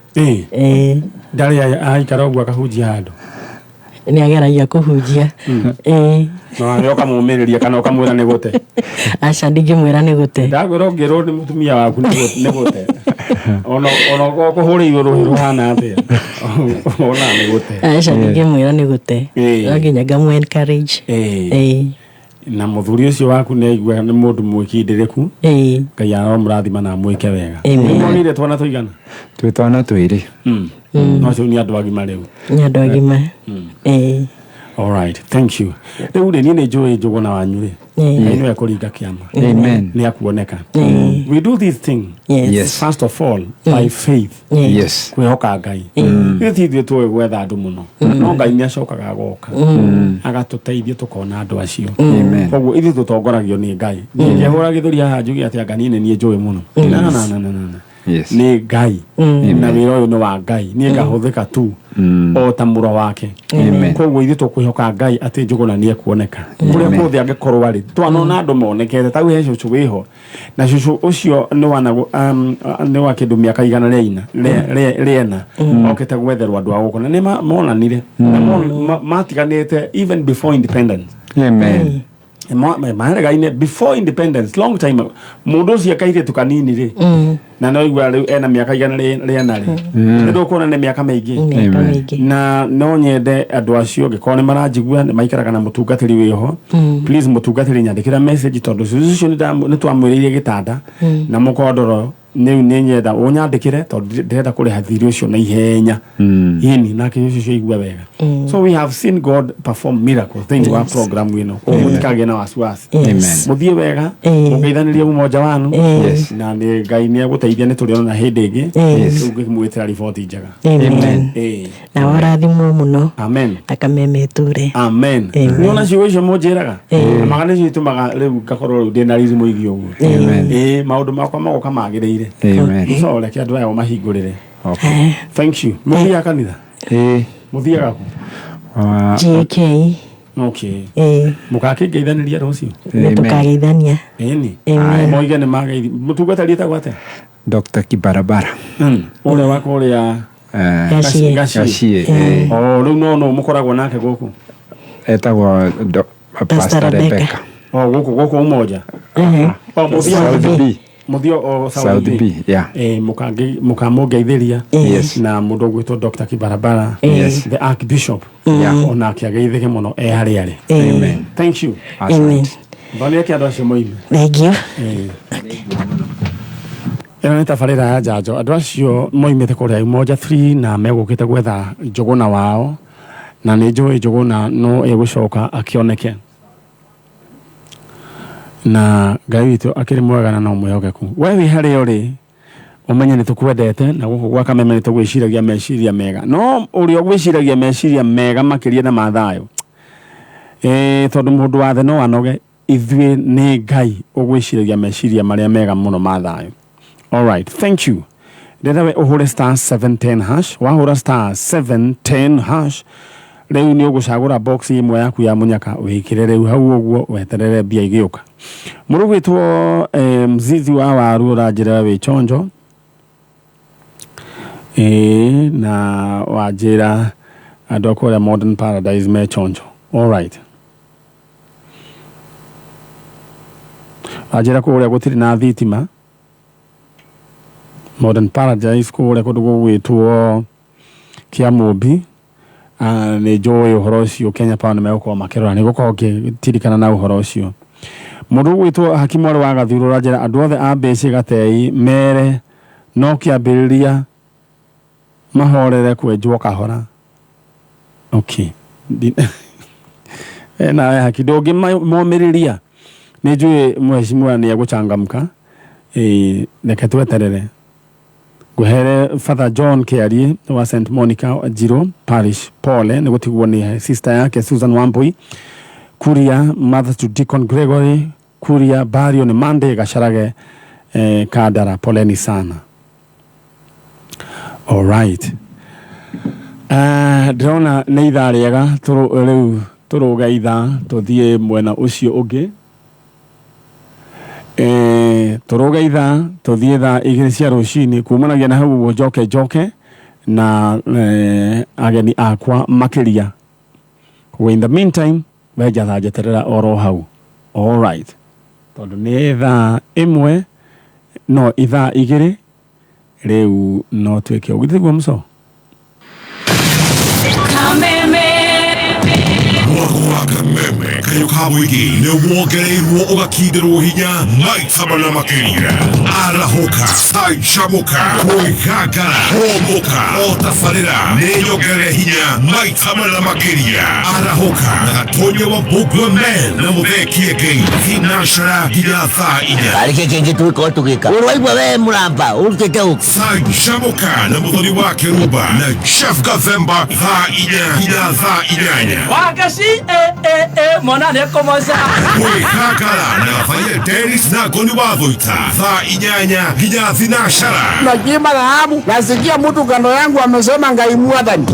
Ndari aikara uguo akahunjia handu ni ageragia kuhunjia. No yoka mumiriria kana ukamwira ni gute. Acha ndingimwira ni gute. Ndagwira ngiro ni mutumia waku ni gute. Ono kuhuri iguru ruhana atia. Ona ni gute. Acha ndingimwira ni gute. Nginya ngamu encourage. Na muthuri ucio waku ni igwa ni mundu mwikindiriku. Ngai aramurathima na mwike wega. Monire twana tuigana. Twitwana twiri. No cio ni andu agima riu. Ni andu agima. All right, thank you. Riu ni Njui Njuguna wanyu ri. Ni akuringa kiama. Amen. Ni akuoneka. We do this thing. Yes. First of all, by faith. Yes. Kwihoka Ngai. Ithiithio tuwe gwetha andu muno. No Ngai ni acokaga goka. Agatuteithia tukona andu acio. Koguo ithu tutongoragio ni Ngai. Ni hura githuri haha njugi ati anga ni Njui muno. Na. Yes. Ni Ngai. Na wira uyu ni wa Ngai. Ni ngahuthika tu o ta muro wake. Koguo ithu tukwihoka Ngai ati Njuguna ni ekuoneka. Kuria kuthi angikorwo ari twanona andu monekete tau he cucu wiho na cucu ucio ni wanago ni wa kindu miaka igana riena okete gwetherwa andu aguko na ni monanire matiganite even before independence. Amen. Maheregaine before independence long time mundu ucio kaire tukanini ri na no igwa riu ena miaka igana riena ri ndu kuona ni miaka maingi na no nyende andu acio ngikone maranjigua ni maikaraga na mutungatiri wiho please mutungatiri nyandikira message tondu ucio ni twamwiririe gitanda na mukondoro ni nyenda unyandikire tondu ndirenda kuriha thiri ucio na ihenya ini na kinyo ucio igwa wega. So we have seen God perform miracles things wa program ino umunikage na wasiwasi. Muthie wega mugeithanirie umoja wanu na ni Ngai ni aguteithia ni turiona na hindi ingi ungimwitira riboti njega. Amen. Na warathimwo muno. Amen. Akameme ture. Amen. Niona ciugo icio munjiraga amagane cio tumaga riu ngakorwo ndina rizimu igio uguo. Maundu makwa magoka magirire. Amen. So like andu aya mahingurire. Okay. Thank you. Muthia kanitha. Muthia gaku. JK. Okay. Mukageithaniria rucio. Tukageithania. Eni. Moige ni mageithi. Mutungata rieta gwate? Dr. Kibarabara. Ule wako ule ya Gashie. Riu no mukoragwo nake guku. Etagwo Pastor Rebecca. Guku umoja. Muthio South B. Yeah. Mukamugeithiria na mundu gwitwo Dr. Kibarabara, the Archbishop. Ona akiageithike muno hari. Amen. Thank you. Amen. Bali kia ndacio moime. Thank you. Ena tabarira ya njanjo andu acio moimite kuria Umoja 3 na megukite gwetha Njuguna wao na ni njui Njuguna no egucoka akioneke na Ngai witu akiri mwega na no mwihokeku. We wi hari uri umenye ni tukwendete na guku gwa Kameme ni tugwiciragia meciria mega no uri ogwiciragia meciria mega makiria na mathayo tondu mundu wa the no anoge ithwe ni Ngai ogwiciragia meciria maria mega muno mathayo. All right, thank you. Ndethawe uhure *710# wahura *710# riu ni ugucagura box imwe yaku ya munyaka wikire riu hau uguo weterere bia igiuka. Murugwitwo mzizi wa waru urajira wi chonjo na wajira andu akuria Modern Paradise me chonjo. All right. Wajira kuria gutiri na thitima Modern Paradise kuria kundu gugwitwo Kiamobi ni njoi uhoro ucio Kenya Power nimegukoo makirora ni gukorwo ngitirikana na uhoro ucio. Mundu gwitwo Hakimu ari wa Gathuru urajira andu othe a Mbeci Gatei mere no kiambiriria mahorere kwenjwo kahora. Okay. Na hakidogi momiriria ni njui mheshimiwa ni aguchangamka reke tweterere guhere Father John Kiarie wa St Monica Jiro Parish pole ni gutigwo ni sister yake Susan Wambui kuria Mother to Deacon Gregory kuria Bario ni Monday Gasharage Kadara poleni sana. All right. Drona ni ithaa riega turuga ithaa tuthie mwena ucio ungi turuga ithaa tuthie thaa igiri cia rucini kumanagia na hau njoke na ageni akwa makiria. In the meantime weja thaa jeterera oro hau. All right. Tondu ni ithaa imwe no ithaa igiri riu no twike ugithigwo mso Kameme kayo kamwigi ne wongereirwo ugakindirwo hinya maitama na makiria arahoka saichamuka kuigagara homoka otafarira ne yongere hinya maitama na makiria arahoka na gatonye wa Bugwa Men na muthekie gei finashara hinya thaa inya arike kengi tuiko tugika urwaigwa we muramba urutete uko saichamuka na muthoni wa Keruba na Chef Gathemba thaa inya hinya thaa inyanya Wakashi mona ne komoza Kuikakara na Faye Dennis na Goni Wavoita thaa inyanya hinya thinashara najima dhahabu nasikia mtu kando yangu amesema ngaimuadhani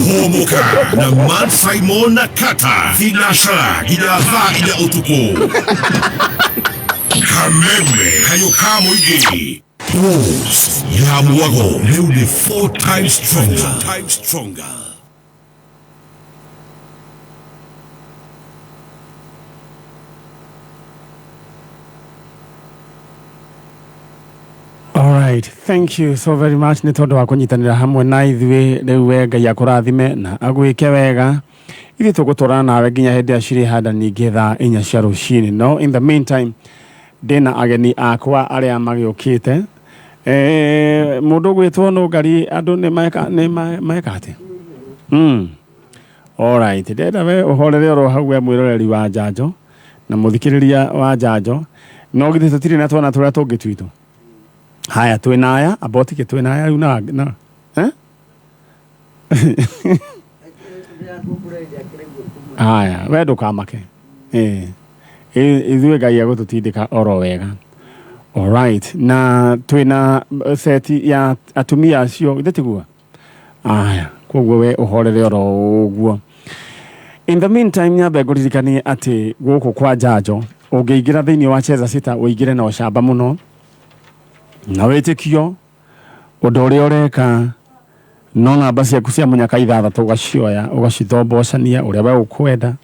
homoka na Man Simon na Kata thinashara hinya thaa inya utuku Kameme kayo kamwigi Wolves ya Mwago leo ni 4 times stronger. All right, thank you so very much. Ni tondu wa kunyitanira hamwe na ithuĩ riu we Ngai akũrathime na agwĩke wega. Ithuĩ tũgũtũrana nawe nginya hĩndĩ ya cirĩ handa ningĩ thaa 4 cia rũcinĩ. No in the meantime ndĩna ageni akwa arĩa magĩũkĩte. Mũndũ gwĩtwo Nũngari andũ nĩ maeka atĩ. All right, ndenda we ũhorere oro hau we mwĩroreri wa njanjo na mũthikĩrĩria wa njanjo. No githĩ tũtirĩ na twana tũrĩa tũngĩ twitũ. Haya twina aya aboti ke twina aya una haya we ndukamake ithuĩ Ngai agũtũtindĩka oro wega. All right, na twina seti ya atumia acio githĩ tiguo. Haya koguo we uhorere oro ũguo In the meantime nyambe nguririkanie ati guku kwa njanjo ungiingira thiini wa Cheza Sita uingire na ucamba muno na witikio undu uria ureka no namba ciaku cia munyaka 6 ugacioya ugacithombocania uria we ukwenda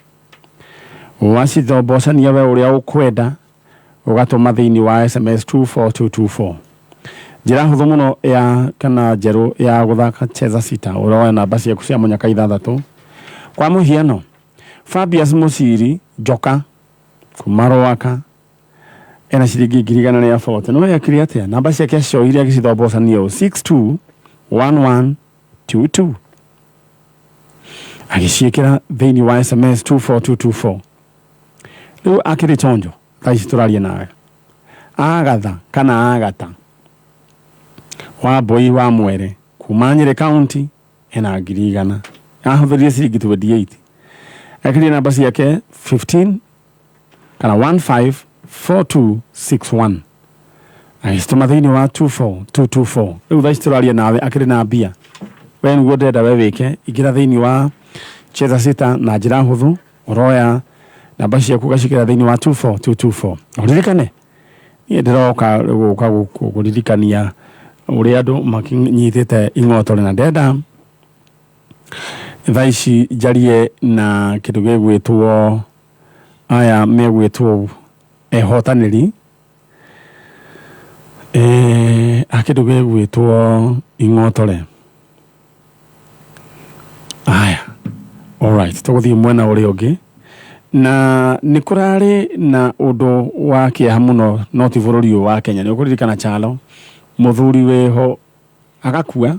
wacithombocania we uria ukwenda ugatuma thiini wa SMS 24224 njira huthu muno ya kana njeru ya guthaka Cheza Sita uroya namba ciaku cia munyaka 6 kwa muhiano Fabius Musiri Joka kumarowaka ena ciringi 140 no yakiri atia namba ciake cio iria gicithombocania 621122 agiciikira thiini wa SMS 24224 riu akiri chonjo thaici turaria nawe agatha kana agata wa Boi wa Mwere kuma Nyeri County ena 100 ahuthirie ciringi 28 akiri namba ciake 15 kana 154261 agicituma thiini wa 24224 riu thaici turaria nawe akiri na mbia we niguo ndenda we wike igira thiini wa Cheza Sita na njira huthu uroya namba ciaku gacikira thiini wa 24224 uririkane nie ndiroka guka gukuririkania uria andu makinyitite ing'otore na ndenda thaici njarie na kindu gigwitwo aya megwitwo ehotaniri akindu gigwitwo ing'otore aya alright tuguthie mwena uria ungi na nikurari na undu wa kiaha muno noti bururi wa Kenya ni ukuririkana chalo muthuri weho agakua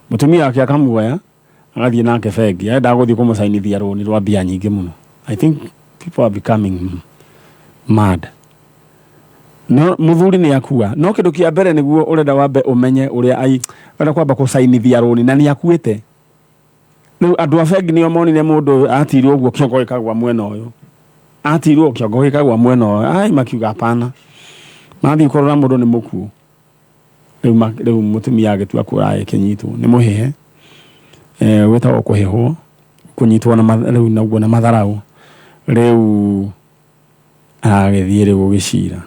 mutumia wake akamuoya agathie nake bengi enda guthie kumusainithia roni rwa mbia nyingi muno. I think people are becoming mad. No muthuri ni akua no kindu kia mbere niguo urenda wambe umenye uria ai wenda kwamba kusainithia roni na ni akuite riu andu a bengi nio monire mundu atirwo uguo kiongo gikagwa mwena uyu atirwo kiongo gikagwa mwena uyu ai makiuga hapana mathi korora mundu ni mukuo riu mutumia agitua kurai kinyitwo ni muhihe wetagwo kuhihwo kunyitwo na riu naguo na matharau riu agithie riu gicira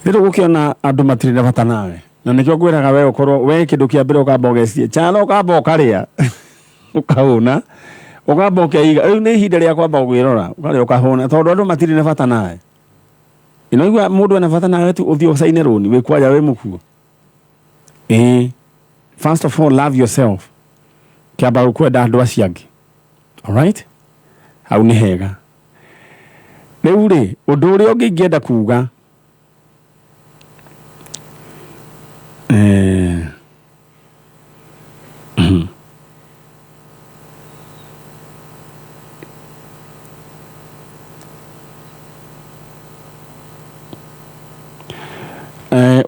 riu gukiona andu matiri na bata nawe na nikio ngwiraga we ukorwo we kindu kia mbere ukamba ugecie chano ukamba ukaria ukauna ukamba ukeiga riu ni ihinda ria kwamba gwirora ukaria ukahuna tondu andu matiri na bata nawe inoigwa mundu ena bata nawe tu uthio saine roni we kwaja we mukuo first of all love yourself kiamba ukwenda andu aciangi alright au ni hega riu ri undu uria ungienda kuga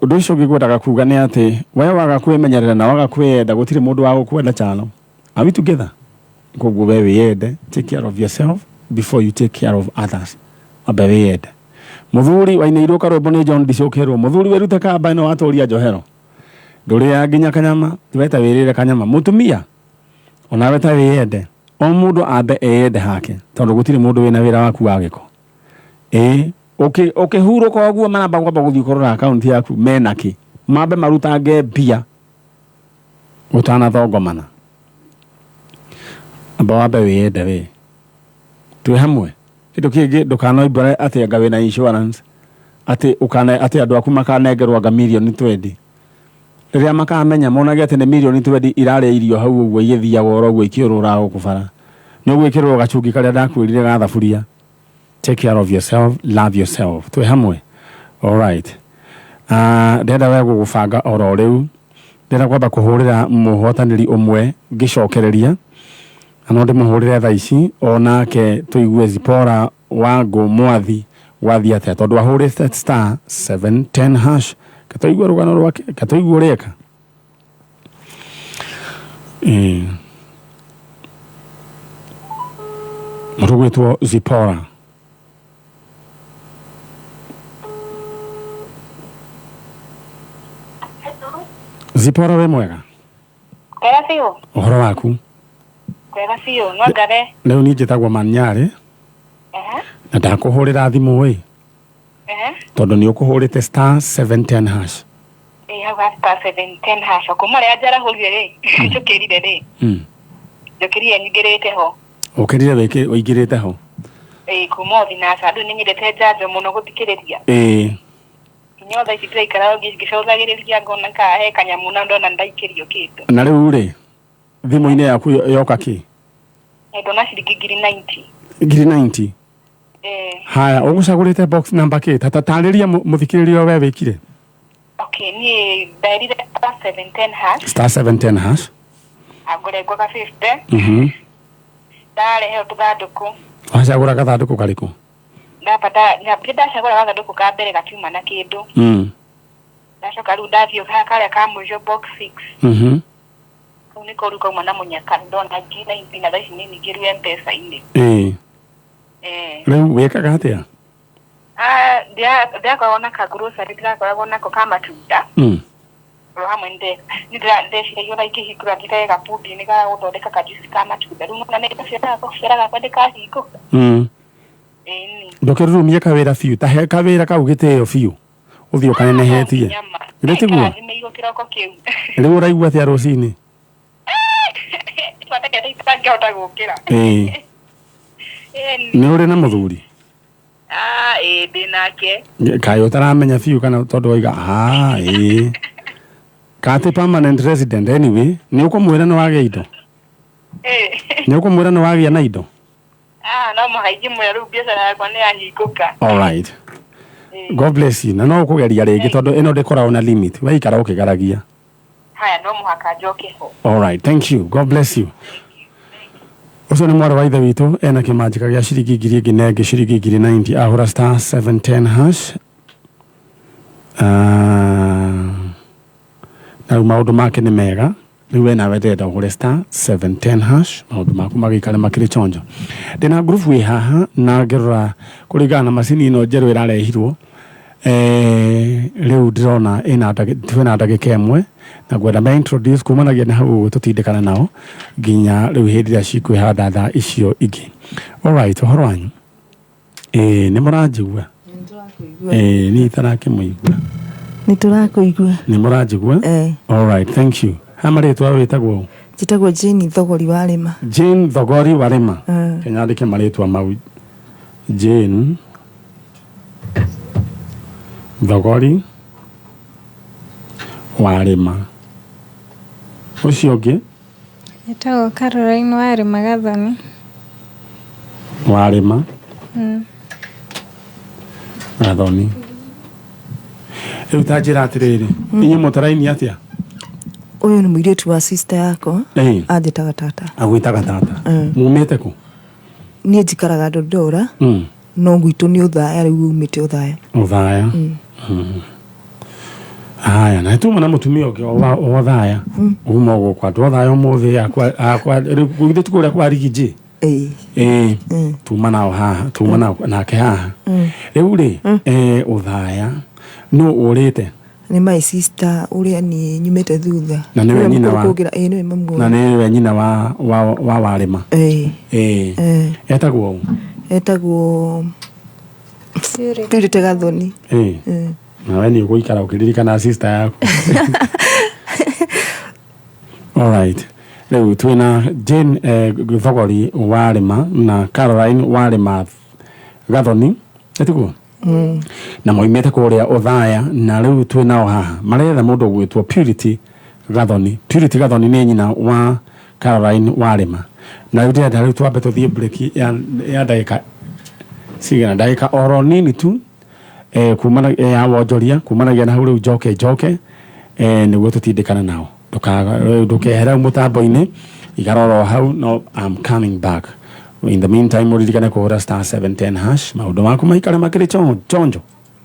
undu ucio ngigwendaga kuga ni ati we waga kwimenyerera na waga kwenda gutire mundu wa gukwenda chalo. Are we together? Koguo we wiyende, take care of yourself before you take care of others. Abe wiyende muthuri wainirwo karwimbo ni John Dicokerwo muthuri werute kamba ino watoria njohero nduri ya nginya kanyama tweta wirire kanyama mutumia ona weta wiyende o mundu abe eyende hake tondu gutire mundu wina wira waku wa giko huro kwa guo manamba kwamba guthii korora account yaku menaki mabe marutange mbia utana thongomana amba wabe wiyende we twi hamwe kindu kingi ndukanoimbare ati anga wina insurance ati ukana ati andu aku makanengerwa anga milioni 20 riria makamenya monage ati ni milioni 20 irare irio hau uguo igithia woro uguo ikiurura gukubara ni gwikirwo gachungi karia ndakwirire ga thaburia. Take care of yourself, love yourself. Twi hamwe. All right. Ndenda we gugubanga oro riu ndenda kwamba kuhurira muhotaniri umwe ngicokereria ano ndimuhurire tha ici onake tuigue Zipora Wangu Mwathi wathi atia tondu ahurite star 710 hash katoigua rugano rwake katoigua reka rugwitwo Zipora Zipora we mwega Kera fiu uhoro waku wega biũ no ngare rĩu niĩ njĩtagwo Manyarĩ na ndakuhũrĩra thimũ ĩ tondũ nĩ ũkũhũrĩte *710#. Hau star 710#. Kuma rĩa njarahũrire rĩ njũkĩrire rĩ njũkĩrire nyingĩrĩte ho. Ũkĩrire ũingĩrĩte ho? Kuma thinaca rĩu nĩ nyendete njanjo mũno gũthikĩrĩria. Nyotha ici tũraikara ngĩcũthagĩrĩria ngona kahe kanyamũ na ndona ndaikĩrio kĩndũ. Na rĩu rĩ thimũ-inĩ yaku yoka kĩ? Ndona ciringi 90. 90? Haya, ũgũcagũrĩte box number kĩ? Tatarĩria mũthikĩrĩria we wĩkire. Okay, niĩ ndairire *710#. *710#. Agũrengwo ka 50. Ndarehe tũthandũkũ. Wacagũra gathandũkũ karĩkũ? Ndacagũra gathandũkũ ka mbere gakiuma na kĩndũ. Ndacoka rĩu ndathiĩ karĩa ka mũico box 6. Kau nĩko rĩu kauma na mũnyaka ndona G90 na thaa ici nĩ nyingĩ rĩu M-Pesa-inĩ. Rĩu wĩkaga atĩa? Ndiakoragwo na ka grocery ndirakoragwo nako ka matunda. Hamwe ndeciragia ũrĩa ingĩhingũra ndĩrehe gabundi-inĩ ga gũthondeka kajuici ka matunda. Rĩu na nĩgacĩara gakwa ndĩkahingũka. Ndũkĩrurumie kawĩra biũ, tahe kawĩra kau gĩtĩo biũ ũthiĩ ũkanenehetie. Gĩtiguo? Rĩu ũraigua atĩa rũcinĩ? Nĩ ũrĩ na mũthuri? Ndĩnake. Kaĩ ũtaramenya biũ kana tondũ waiga Kati permanent resident anyway, ni ũkũmwĩra nĩ wagĩa indo? Ni ũkũmwĩra nĩ wagĩa na indo? No mũhaingĩ mwĩra rĩu biacara yakwa nĩ yahingũka. All right. God bless you. Na no ũkũgeria rĩngĩ tondũ ĩno ndĩkoragwo na limit. Waikara ũkĩgaragia. Haya, no mũhaka njoke ho. All right, thank you. God bless you. Ucio nĩ mwarĩ wa ithe witũ ena kĩmanjĩka gĩa ciringi 1,000 na ĩngĩ ciringi 90 ahũra *710#. Na maũndũ make nĩ mega. Rĩu we nawe ndĩrenda ũgũre *710#. Maũndũ maku magĩikare makĩrĩ chonjo. Ndĩna group wĩ haha na ngĩrora kũringana na macini ĩno njerũ ĩrarehirwo. Rĩu ndĩrona twĩna ndagĩka ĩmwe na ngwenda me introduce kumanagia na hau tũtindĩkana nao nginya rĩu hĩndĩ ĩrĩa cikwĩhanda thaa icio ingĩ. All right, ũhoro wanyu? Nĩ mũranjigua? Niĩ itarakĩmũigua. Nĩ tũrakũigua. Nĩ mũranjigua? All right, thank you. Marĩtwa wĩtagwo? Njĩtagwo Jane Thogori Warĩma. Jane Thogori Warĩma. Kenya ndĩke marĩtwa mau. Jane Thogori Warĩma. Ũcio ũngĩ? Njĩtagwo Caroline Warĩma Gathoni. Warĩma Gathoni. Rĩu ta njĩra atĩrĩrĩ, inyuĩ mũtaraini atĩa? Ũyũ nĩ mũirĩtu wa sister yakwa. Anjĩtaga tata. Agwĩtaga tata. Mumĩte kũ? Niĩ njikaraga Dodora. No gwitũ nĩ Ũthaya, rĩu umĩte Ũthaya. Ũthaya. Haya, na tuma na mũtumia ũngĩ o Ũthaya. Uma gũkwa Ũthaya ũmũthĩ akwa gũgĩthĩ tukũrĩa kwa Rigiji. Tuma nao haha, tuma nake haha. Rĩu rĩ, Ũthaya no ũrĩte? Nĩ my sister ũrĩa niĩ nyumĩte thutha. Na nĩwe nyina wa? Nĩwe mamu. Na nĩwe nyina wa Warĩma? Etagwo? Etagwo Purity Gathoni. Nawe nĩ ũgũikara ũkĩririkana sister yaku. All right. Rĩu twĩna Jane Thogori Warĩma na Caroline Warĩma Gathoni. Etiguo? Na moimĩte kũrĩa Ũthaya na rĩu twĩnao haha maretha mũndũ gwĩtwo Purity Gathoni. Purity Gathoni nĩ nyina wa Caroline Warĩma. Na rĩu ndĩrenda rĩu twambe tũthiĩ break ya ndagĩka cigana, ndagĩka oro nini tu kumana ya wonjoria kumanagia na hau rĩu njoke nĩguo tũtindĩkana nao. Ndũkehera mũtambo-inĩ igaroro hau. No, I'm coming back. In the meantime, uririkane kũhũra *710#. Maũndũ maku maikare makĩrĩ chonjo.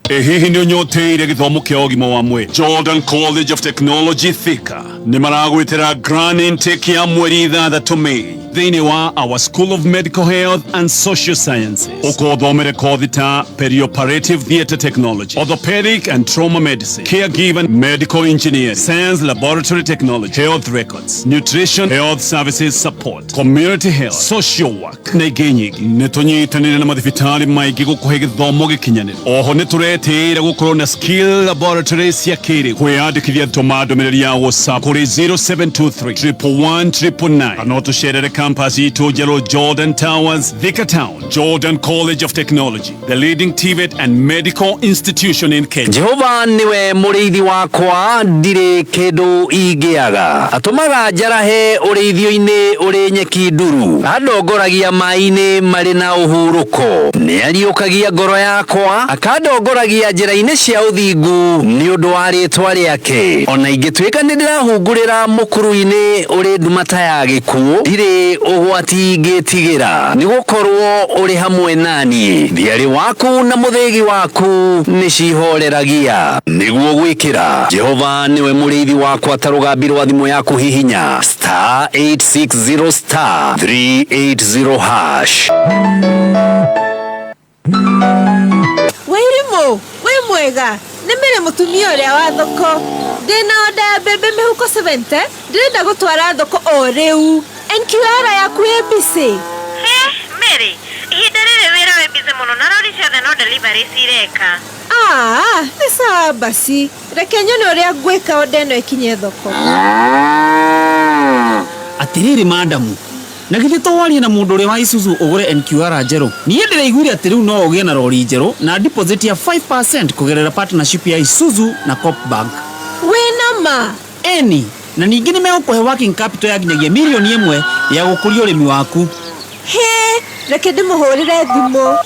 Hihi nĩ ũnyoteire gĩthomo kĩa ũgima wa mwĩrĩ? Jordan College of Technology Thika nĩ maragwĩtĩra grand intake ya mweri 6 Mei thĩinĩ wa our School of Medical Health and Social Sciences. Ũkothomere kothi ta perioperative theatre technology, orthopedic and trauma medicine, caregiving, medical engineering, science laboratory technology, health records, nutrition, health services support, community health, social work na ingĩ nyingĩ. Nĩtũnyitanĩire na mathibitarĩ maingĩ gũkũhe gĩthomo gĩkinyanĩru. Oho nĩtũretĩĩra gũkorwo na skill laboratory cia kĩrĩu. Kwĩyandĩkithia tũma ndũmĩrĩri ya WhatsApp kũrĩ 0723 111 999. Kana ũtũcerere campus itũ njerũ Jordan Towers, Thika Town, Jordan College of Technology, the leading TVET and medical institution in Kenya. Jehova niwe mũrĩithi wakwa, ndirĩ kĩndũ ingĩaga. Atũmaga njarahe ũrĩithio-inĩ ũrĩ nyeki nduru, andongoragia maĩ-inĩ marĩ na ũhurũko, nĩariũkagia ngoro yakwa, akandongoragia njĩra-inĩ cia ũthingu nĩ ũndũ wa rĩĩtwa rĩake. Ona ingĩtuĩka nĩndĩrahungũrĩra mũkuru-inĩ ũrĩ ndumata ya gĩkuũ, ndirĩ ũgwati ngĩtigĩra, nĩgũkorwo ũrĩ hamwe naniĩ. Thiarĩ waku na mũthĩgi waku nĩcihoreragia nĩguo gwĩkĩra. Jehova niwe mũrĩithi wakwa, ta rũgambi rwa thimũ yaku hihinya *860*380#. Wairimu, we mwega, nĩmĩrĩ mũtumia ũrĩa wa thoko. Ndĩna oda ya mbembe mĩhuko 70, ndĩrenda gũtwara thoko o rĩu. NQR yaku ĩ busy? Mary, ihinda rĩrĩ wĩra wĩ busy mũno na rori ciothe no delivery cireka. Nĩ sawa basi. Reke nyone ũrĩa ngwĩka oda ĩno ĩkinye thoko. Atĩrĩrĩ madamu, na githĩ twaria na mũndũ ũrĩa wa Isuzu ũgũre NQR njerũ. Niĩ ndĩraiguire atĩ rĩu no ũgĩe na rori njerũ na deposit ya 5% kũgerera partnership ya Isuzu na Coop Bank. Wĩna ma? Eni, na ningĩ nĩmegũkũhe working capital ya nginyagia milioni 1 ya gũkũria ũrĩmi waku. Reke ndĩmũhũrĩre thimũ.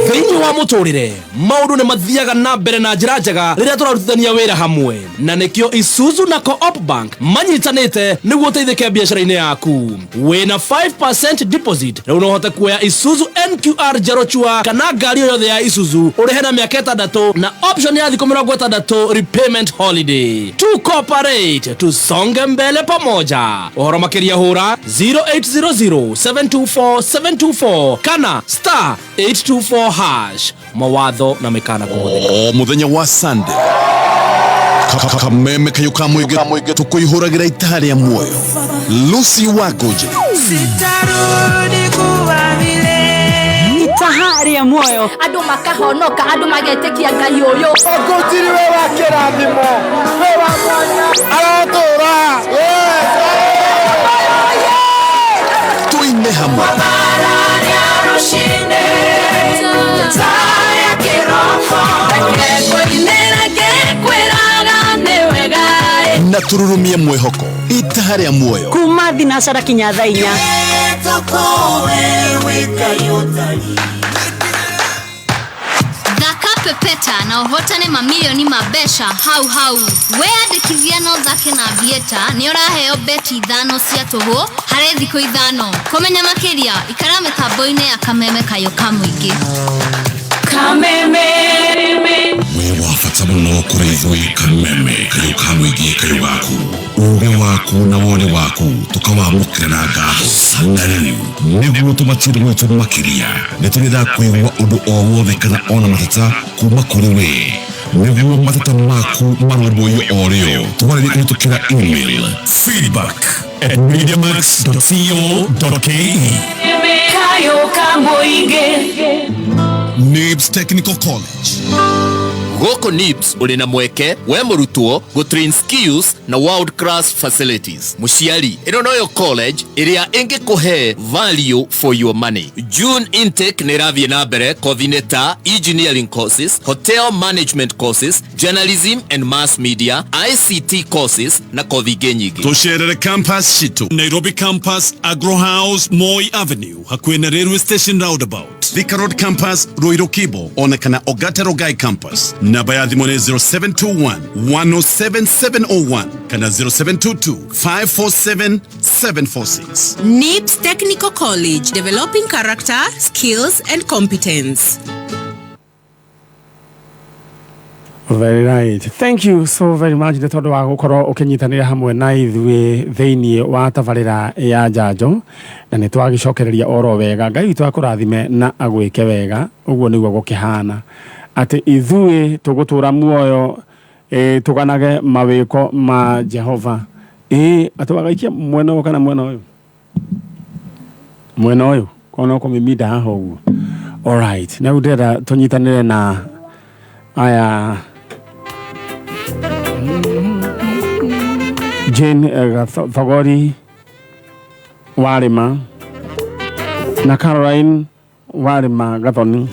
Thĩinĩ wa mũtũrĩre, maũndũ nĩ mathiaga na mbere na njĩra njega rĩrĩa tũrarutithania wĩra hamwe, na nĩkĩo Isuzu na Co-op Bank manyitanĩte nĩguo ũteithĩke biacara-inĩ yaku. Wĩna 5% deposit, rĩu no ũhote kuoya Isuzu NQR njerũ chua kana ngari yothe ya Isuzu ũrĩhe na mĩaka 6 na option ya thikũ 60 repayment holiday. To cooperate, tusonge mbele pamoja. Ũhoro makĩria hũra 0800-724-724 kana *824#. Mawatho na mekana kũhũthĩka. Mũthenya wa Sunday kameme kayo kamwege tukuihuragira itari ya muoyo. Lucy Wagoje sitarudi kuwa vile itahari ya muoyo, andu makahonoka, andu magetekia Ngai uyu. Ogotiri we wa kirathimo, we wa mwanya aratora. tuine hamwe na tururumie mwehoko itahari ya muoyo kuma thinacara kinya thaa 4. Pepeta na uhotane mamilioni mabesha hau weyandĩkithia no thake na Vieta nĩ ũraheo beti 5 cia tũhũ harĩ thikũ 5. Kũmenya makĩria ikara mĩtambo-inĩ ya Kameme kayo kamũingĩ. Kameme we wafata mũno kũrĩ ithuĩ Kameme kayo kamũingĩ kayo gaku ũũgĩ waku na wone waku tũkawamũkĩra na ngatho na rĩu nĩguo tũmatire gwitũ makĩria nĩtũrenda kwĩgua ũndũ o wothe kana ona mateta kuma kũrĩ we nĩguo mateta maku marũmbũiyo o rĩo tũmarĩrie kũhĩtũkĩra email feedback@mediamax.co.ke. kayo kamũingĩ. NIBS Technical College. Goko NIBS uri na mweke we mũrutwo go train skills na world class facilities. Muciari ino noyo college iria ingĩkũhe value for your money. June intake nĩrathiĩ na mbere kothi ta engineering courses, hotel management courses, journalism and mass media, ICT courses na kothi nyingĩ. Tucerere campus shitu Nairobi campus, Agro House, Moi Avenue hakuhĩ na railway station roundabout. Thika Road campus, Ruiru Kibo, onekana Ogate Rogai campus. Namba ya thimũ nĩ 0721-107-701 kana 0722-547-746. NIBS Technical College, developing character, skills and competence. Very right. Thank you so very much. Nĩ tondũ wa gũkorwo ũkĩnyitanĩra hamwe na ithuĩ thĩinĩ wa tabarĩra ya njanjo na nĩ twagĩcokereria oro wega. Ngai witũ akũrathime na agwĩke wega. Ũguo nĩguo gũkĩhana atĩ ithuĩ tũgũtũra muoyo tũganage mawĩko ma Jehova. Atũgagaikia mwena ũyũ kana mwena ũyũ? Mwena ũyũ kono kũmimida haha ũguo. All right. Na ndĩrenda tũnyitanĩre na aya Jane Thogori Warima na Caroline Warima Gathoni.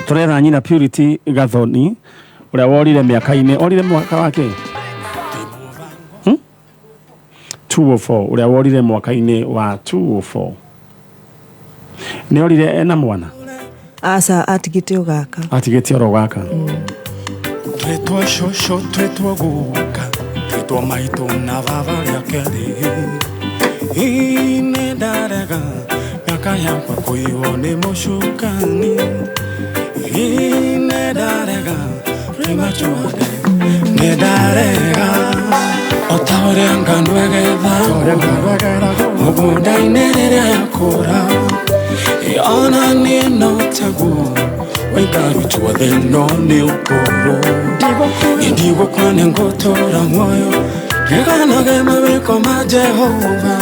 Turera nyina Purity Gathoni uria worire miaka-ini orire mwaka wake 204 uria worire mwaka-ini wa 204 ni orire ena mwana asa atigite ogaka Tretwa shosho tretwa guka tretwa maito na vava ya keri ine darega miaka yakwa kuione moshukani ine darega premature ne darega otawre angano egetha mugunda inerere yakora ona ni notagu Wengari chua theno ni ukoro Indigo kwane ngotora moyo Kegana gema weko ma Jehova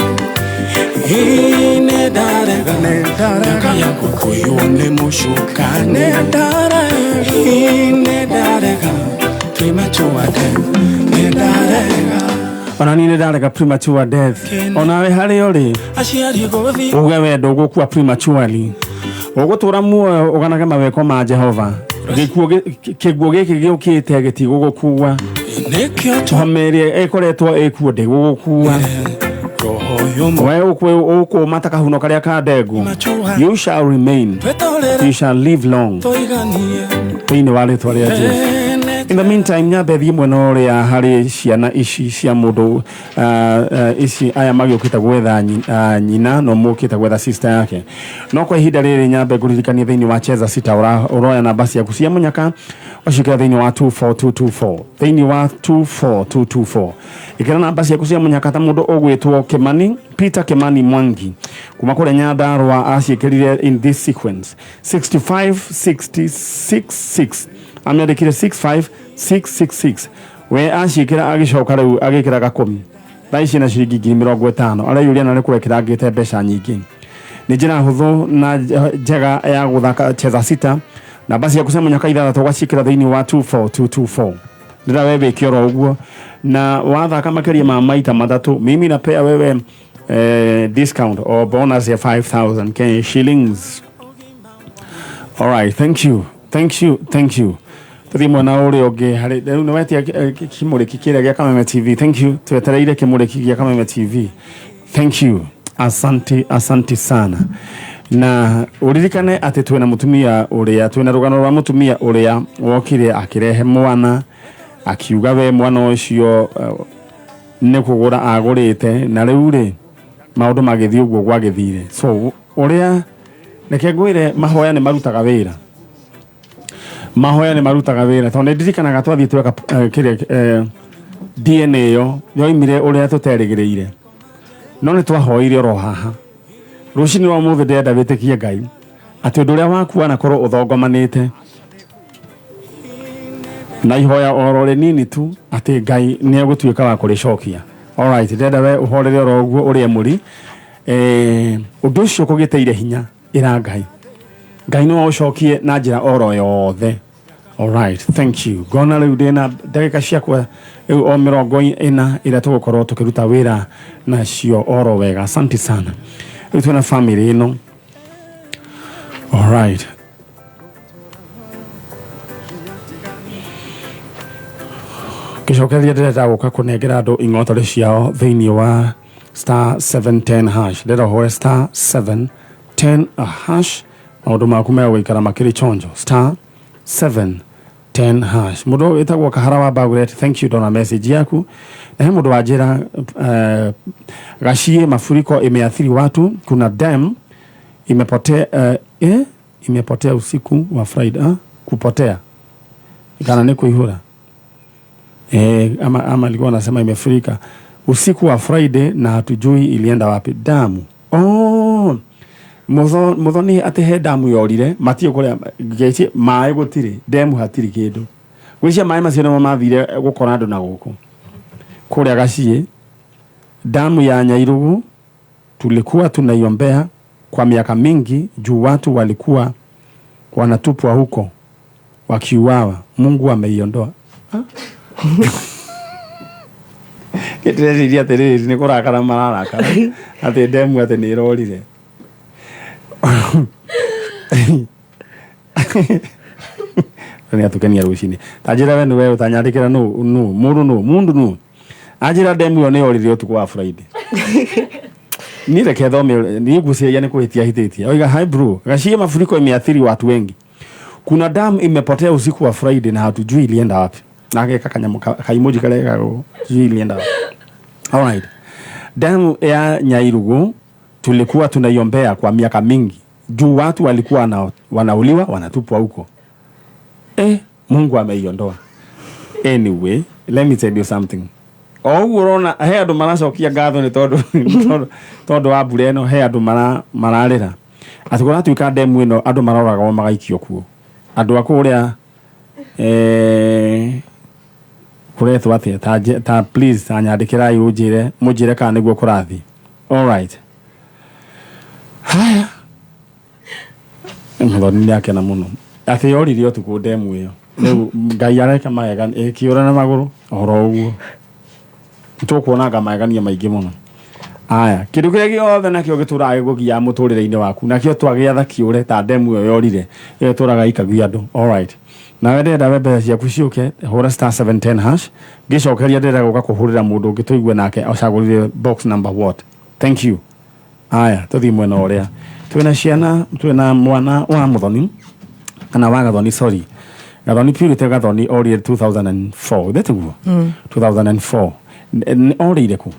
Ine darega Naka yangu kuyone mushuka Ine darega Premature death Ine darega Ona nine darega premature death Ona we hali yori Uge wedo gukua prematurely Ogotura muoyo uganage maweko ma Jehova kiguo giki giukite gitigugukua tuhamerie ekoretwo ekuo ndigugukua we ukuma takahuno karia ka ndegu you shall remain, you shall live long thĩinĩ wa rĩtwa rĩa Jesũ. In the meantime, nyabethi mwena uria hari ciana ici cia mundu ici aya magiukita gwetha nyina no mukita gwetha sister yake. No kwa ihinda riri nyabe guririkania thiini wa Cheza Sita uroya namba ciaku cia munyaka washikira thiini wa 24224 thiini wa 24224 ikira namba ciaku cia munyaka ta mundu ogwitwo Kimani Peter Kimani Mwangi kuma kure Nyandarua acikirire in this sequence 65666 amendekire 65666 we acikira agicoka riu agikira gakumi thaici na ciringi 50 arayuria na nikurekera ngite mbeca nyingi ni njira huthu na njega ya guthaka Cheza Sita namba cia kusema nyaka ithathatũ gwacikira thiini wa 24224 ndira wewe kioro uguo na wathaka makeria ma maita mathatu mimi napea wewe discount or bonus ya 5000 Kenya shillings. All right, thank you Timo na uri oge hari no wetia kimuriki kire gya Kameme TV. Thank you twetereire kimuriki gya Kameme TV. Thank you, asante sana. Na uririkane ati twena mutumia uria twena rugano rwa mutumia uria wokire akirehe mwana akiuga we mwana ucio ne kugura agurite na riu ri maundu magithii uguo gwagithire. So uria neke ngwire mahoya ni marutaga wira tondu ndirikanaga twathie tweka DNA yo yoimire uria tuterigiriire no ni twahoire oro haha rucini wa muthe ndenda witikie Ngai ati undu uria waku anakorwo uthongomanite na ihoya oro rinini tu ati Ngai ni egutuika wa kuricokia. All right, ndenda we uhorere oro uguo uria muri undu ucio kugiteire hinya ira Ngai no ucokie na njira oro yothe. All right, thank you. Gona riu ndina ndagika ciakwa riu o 40 ira tugukorwo tukiruta wira na cio oro wega. Asante sana. Riu tuna family ino. All right. Kishokeria ndĩrenda gũka kũnengera andũ ing'otore ciao thĩinĩ wa *710#. Ndĩrenda ũhũre *710#. Maũndũ maku megũikara makĩrĩ chonjo. *710#. Mũndũ wĩtagwo Kahara wa Bagret, thank you dona message yaku. Na he mũndũ wanjĩra Gashie mafuriko imeathiri watu. Kuna dam imepotea usiku wa Friday. Kupotea kana ni kuihura ama alikuwa anasema imefurika usiku wa Friday na hatujui ilienda wapi damu. Muthoni ate he damu yorire matio kuria geci mai gutiri demu hatiri kindu gwicia mai macio no mathire gukora andu na guku kuria gacie damu ya Nyairugu tulikuwa tunaiombea kwa miaka mingi juu watu walikuwa wanatupwa huko wakiuawa. Mungu ameiondoa. Kitrezi tere ni kurakara mararaka ate demu ate ni rolire ni atukenia rucini tajira we niwe utanyandikira mundu ajira demu yo ni orire utuku wa Friday ni reke thome ni gucia ni kuhitia hititia oiga hi bro gashie mafuriko imeathiri watu wengi. Kuna damu imepotea usiku wa Friday na hatujui ilienda wapi. Nake kakanya kaimoji kale kako sijui ilienda wapi. Alright. Damu ya Nyairugu tulikuwa tunaiombea kwa miaka mingi. Juu watu walikuwa wanauliwa wanatupwa huko. Mungu ameiondoa. Anyway, let me tell you something. Urona he andu maracokia ngatho ni tondu wa mbura ino he andu mararira ati kora tuika demu ino andu maroraga magaikio kuo andu akuria kuretwo atia ta please anyandikira yujire mujire kana niguo kurathi. All right. Haya Muthoni ni akena muno ati yorire utuku demu iyo riu Ngai areka maega kiura na maguru oro uguo tukuonaga magania maingi muno. Aya kindu kiria giothe nakio gituraga gugia muturire-ini waku nakio twagiatha kiure ta demu yo yorire yo turaga ikagia andu. All right. Na wende da webe ciaku ciuke hura *710# gicokeria ndira guka kuhurira mundu ngituigwe nake acagurire box number what. Thank you. Aya tuthi mwena uria twina ciana twina mwana wa Muthoni kana wa Gathoni sorry Gathoni Purity Gathoni orire 2004 detugo 2004 orire ku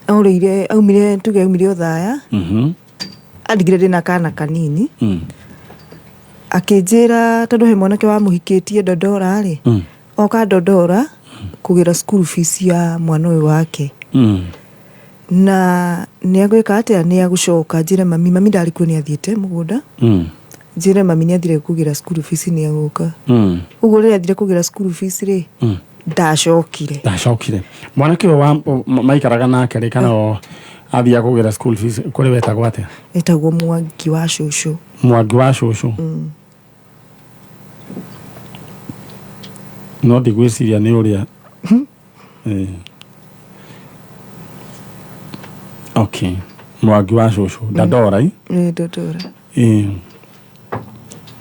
orire aumire tuge aumire Othaya adigire ndina kana kanini akinjira tondu he mwanake wa muhikitie Dodora ri oka Dodora kugira school fees ya mwana uyu wake na ni agwika atia ni agucoka njire mami ndari ku ni athiete mugunda njire mami ni athire kugira school fees ni aguka uguo ri athire kugira school fees ri ndacokire mwanake wa maikaraga nake ri kana athia kugira school fees kuri wetagwo atia etagwo Mwangi wa Cucu no ndigwiciria ni uria okay Mwangi wa Cucu Dodora Dodora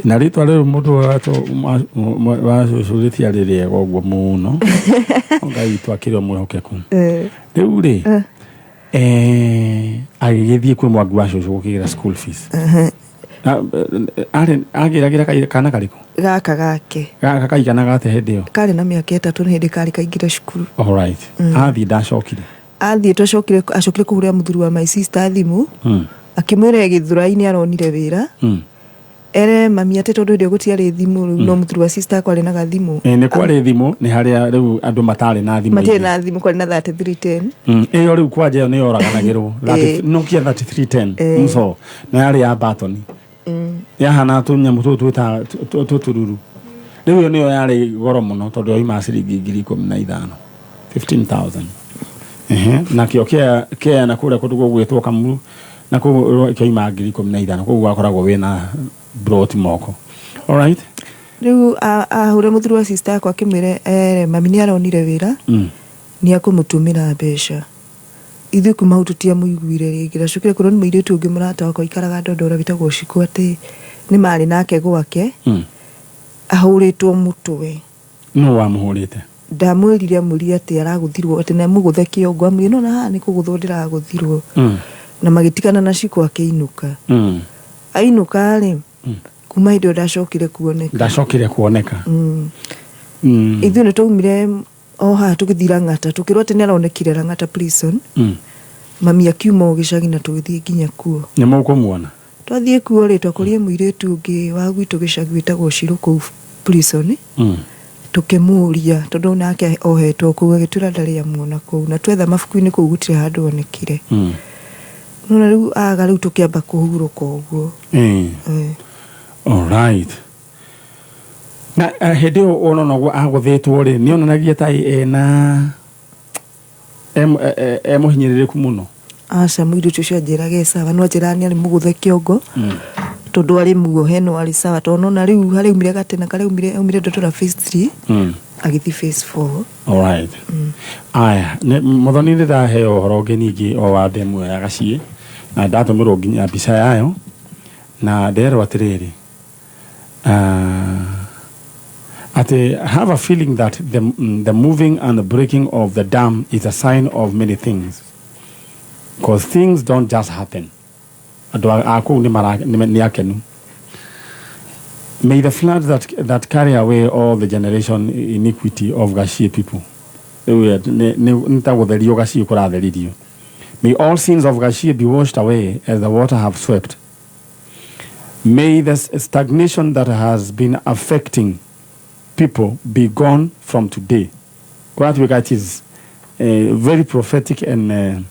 na ritwa riu mundu wa Cucu ritia ririega uguo muno Ngai twakire mwihokeku riu ri agigithie kwi Mwangi wa Cucu gukigira school fees agira kana kariku gaka gake gaka kaigana gate hendio kari na miaka 3 hindi kari kaingira cukuru. All right. Athi ndacokire twacokire acokire kuhuria muthuri wa my sister thimu akimwira githura-ini aronire wira ere mami ate tondu ndio gutiari thimu no muthuri wa sister kwari na gathimu ni kwari thimu ni haria riu andu matari na thimu matari na thimu kwari na 3310 iyo riu kwaje yo ni yoraganagirwo Nokia 3310 mso na yari ya batoni ya hana tunyamu tuta tururu riu yo niyo yari goro muno tondu yo ima ciringi 15,000 na kio kia na kure kutugo gwetwo kamuru na ko kio ima 15,000 ko gwakoragwo wina brought moko. All right. Riu ahure muthuri wa sister yakwa kimire mami ni aronire wira ni akumutumira mbeca ithu kuma ututia muiguire ringira cukire kuro ni muire tungi murata wako ikaraga Dodora bitagwo Ciku ati ni mari nake gwake ahuritwo mutwe no wa muhurite ndamwirire muri ati araguthirwo ati na muguthe kiongo amuri no na ni kuguthondera guthirwo na magitikana na Ciku akeinuka ainuka ri kuma indo ndacokire kuoneka ithu ni taumire oha tukithira Ng'ata tukirwo ati ni aronekire Ng'ata prison mami akiuma gicagi na tugithie nginya kuo nyamu kumuona twathie kuo ri twakorie muiretu ungi wa gwitu gicagi witagwo Ciru kuu prison tukimuria tondu nake ohetwo kuga gitura ndari amuona kuu na twetha mabuku-ini kuu gutire handu onekire nona riu aga riu tukiamba kuhuruka uguo all right na hedio ono no aguthetwo ri ni onanagia tai na muhinyiririku muno aca muiru tucio njiraga sawa no njirani ari muguthe kiongo tondu ari muohe no ari sawa tondu na riu hari umire gatena kare umire ndotora phase 3 agithi phase 4 all right aya muthoni ndira heo horo ngingi o wa demu ya gacie na ndatumiro nginya mbica yayo na nderwo atiriri I have a feeling that the moving and the breaking of the dam is a sign of many things, because things don't just happen. May the flood that carry away all the generation iniquity of Gashie people. May all sins of Gashie be washed away as the water have swept. May the stagnation that has been affecting people be gone from today. What we got is very prophetic and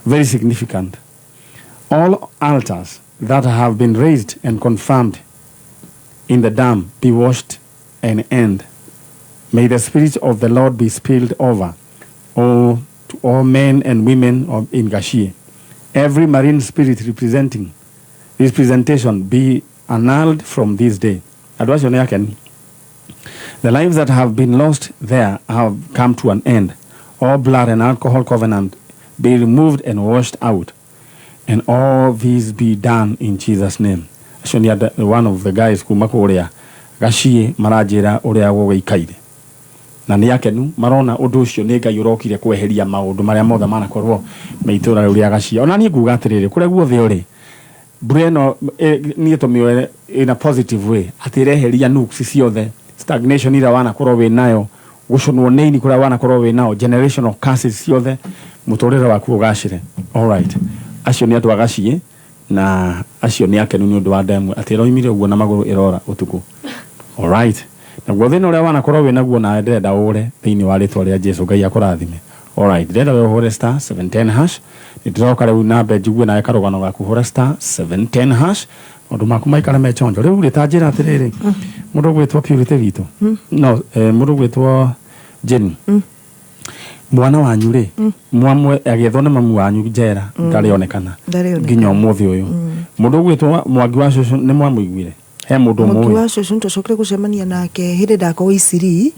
very significant. All altars that have been raised and confirmed in the dam be washed and end. May the Spirit of the Lord be spilled over to all men and women in Gashie. Every marine spirit representation be annulled from this day. The lives that have been lost there have come to an end. All blood and alcohol covenant be removed and washed out. And all these be done in Jesus' name. Actually, one of the guys kumako uria Gashie marajira uria wo wikaire. Na ni yakenu marona undu ucio ni Ngai urokire kweheria maundu maria mothe manakorwo meitura uria Gashie. Ona ni nguga atiriri kuria guothe uri Breno ni tumioe in a positive way. Atireheria nuksi ciothe. Stagnation ira wana korwo we nayo gucunwo neini kuria wana korwo we nao generational curses ciothe mutorera waku ugashire. All right, acio ni andu Agashie na acio ni akenu ni undu wa demu atiroimire uguo na maguru irora utuku. All right, na guothe no ria wana korwo we naguo na ndenda ure thiini wa ritwa ria Jesu Ngai akurathime. All right, ndenda we hore star 710 hash ndiroka riu na benjugue na karugano gaku hore star 710 hash Odu maku maikara me chonjo riu ri tanjira atiriri mundu gwitwo Purity Vito no mundu gwitwo Jenny mwana wanyu ri mwamwe agethwo na mamu wanyu njera ndarionekana nginya umuthi uyu mundu gwitwo Mwangi wa Cucu ni mwamuiguire he mundu mwe Mwangi wa Cucu ntocokire gucemania nake hindi ndako Isiri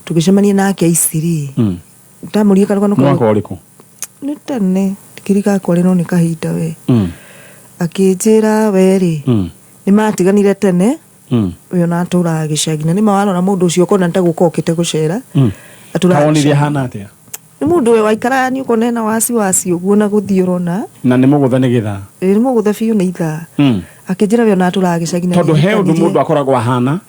tugicemania nake Isiri ndamurie karugano mwaka uriku ni tene kirika kore no ni kahinda we akijira weri ni matiganire tene uyo na atura gicagi na ni mawarora mundu ucio kona ntagukokete gucera atura onire hana atia ni mundu we waikara ni ukona na wasi uguo na guthiurona na ni mugutha ni githa ni mugutha biu ni itha akijira we na atura gicagi na tondu he undu mundu akoragwa hana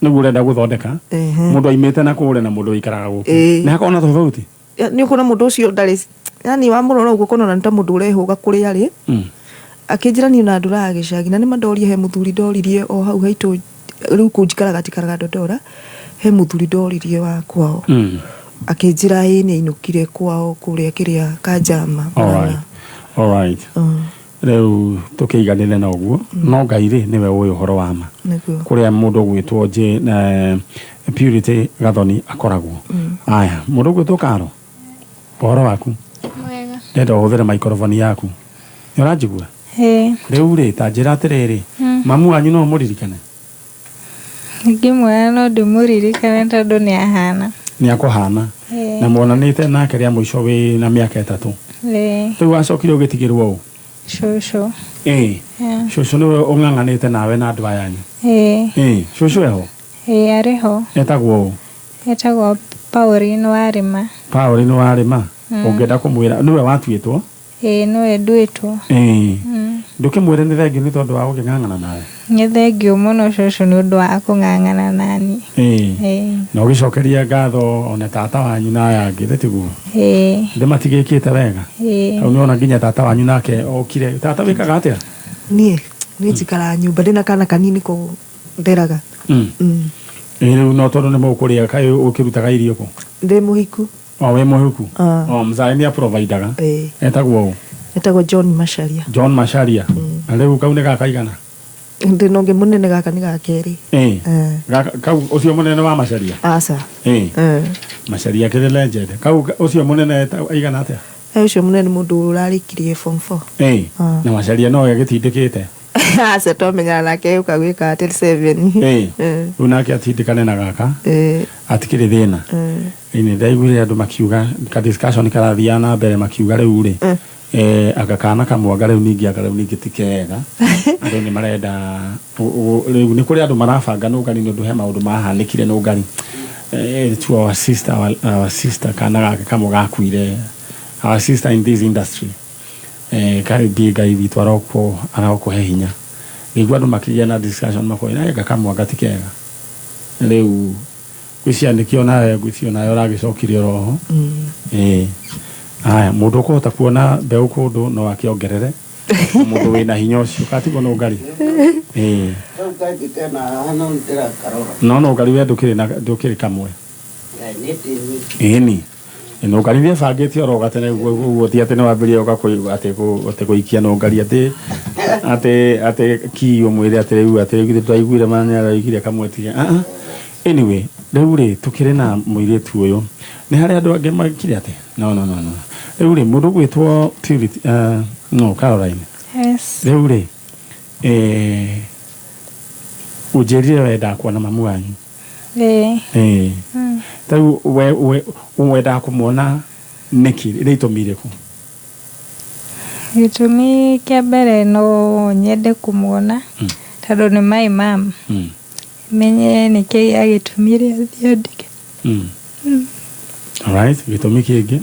niguo urenda guthondeka mundu aimite na kure na mundu ikaraga guku na akona tofauti ni ukona mundu ucio ndari yani wa murona uguo kona nta mundu urehuga kuri ari akijira ni na ndura gicagi na ni mandorie he muthuri ndoririe o hau haitu riu kunjikara gatikaraga ndondora he muthuri ndoririe wa kwao akijira ni inukire kwao kuria kiria Kajama. All right riu tukiiganire na uguo no Ngai ri niwe uyu horo wa ma kuria mundu gwitwo je na Purity Gathoni akoragwo aya mundu gwitwo Karo horo waku mwega ndenda uhuthire microphone yaku urajigua riu ri tanjira atiriri mamu wanyu no muririkane ngimwe no ndimuririkane tondu ni ahana ni akuhana na monanite nake ria muico wi na miaka 3 riu acokire ugitigirwo u Cucu Cucu niwe ung'ang'anite nawe na andu ayanyu Cucu eho ariho etagwo Pauline Warima ungenda kumwira niwe watuitwo niwe nduitwo ndukimwire ni thengiu ni tondu wa guking'ang'ana nawe ni thengiu muno Cucu ni undu wa kung'ang'ana nani na ugicokeria ngatho ona tata wanyu na yangi tiguo ndimatigikite wega au niona nginya tata wanyu nake okire tata wikaga atia ni njikara nyumba ndina kana kanini ko nderaga no tondu ni mukuria kai ukirutaga irio ko ndi muhiku we muhiku mzee ni provider etagwo John Masharia rĩu kau nĩ gakaigana ndi nonge munene gaka ni gakeri kau ucio munene wa Macharia aca Macharia kire legend kau ucio munene aigana atia ucio munene mundu urarikirie form 4 na Macharia no agitindikite aca tomenya nake uka gwika 7 unake atindikane na gaka atikire thina ini ndaiguire andu makiuga ka discussion karathiana mbere makiuga riu ri agakana kamwaga riu ningi tikega andu ni marenda riu ni kuri andu marabanga nugari ndu he maundu mahanikire nugari to our sister kana gaka kamwaga kuire our sister in this industry kari biga hivi twaroko arako he hinya nigwa andu makigena discussion makoina agakamwaga tikega riu kwiciandikio nawe gwicio nayo ragicokire roho aya mundu kuhota kuona mbeu kundu no akiongerere mundu wina hinya ucio katigwo no ngari no ngari we ndukiri kamwe ni no ngari we bangite oro gatene guo ti atene wambirie ugakuigwa ate guikia no ngari ate ki umwire ate riu ate githĩ twaiguire manya igire kamwe ti anyway riu ri tukire na muiretu uyu ni hari andu angi makire ate no riu ri mundu gwitwo Caroline riu ri ujerire wenda kuona mamu wanyu tau we wenda kumwona niki ritumire ku gitumi kia mbere no nyende kumwona tondu ni my mom menye niki agitumire athiandike alright gitumi kingi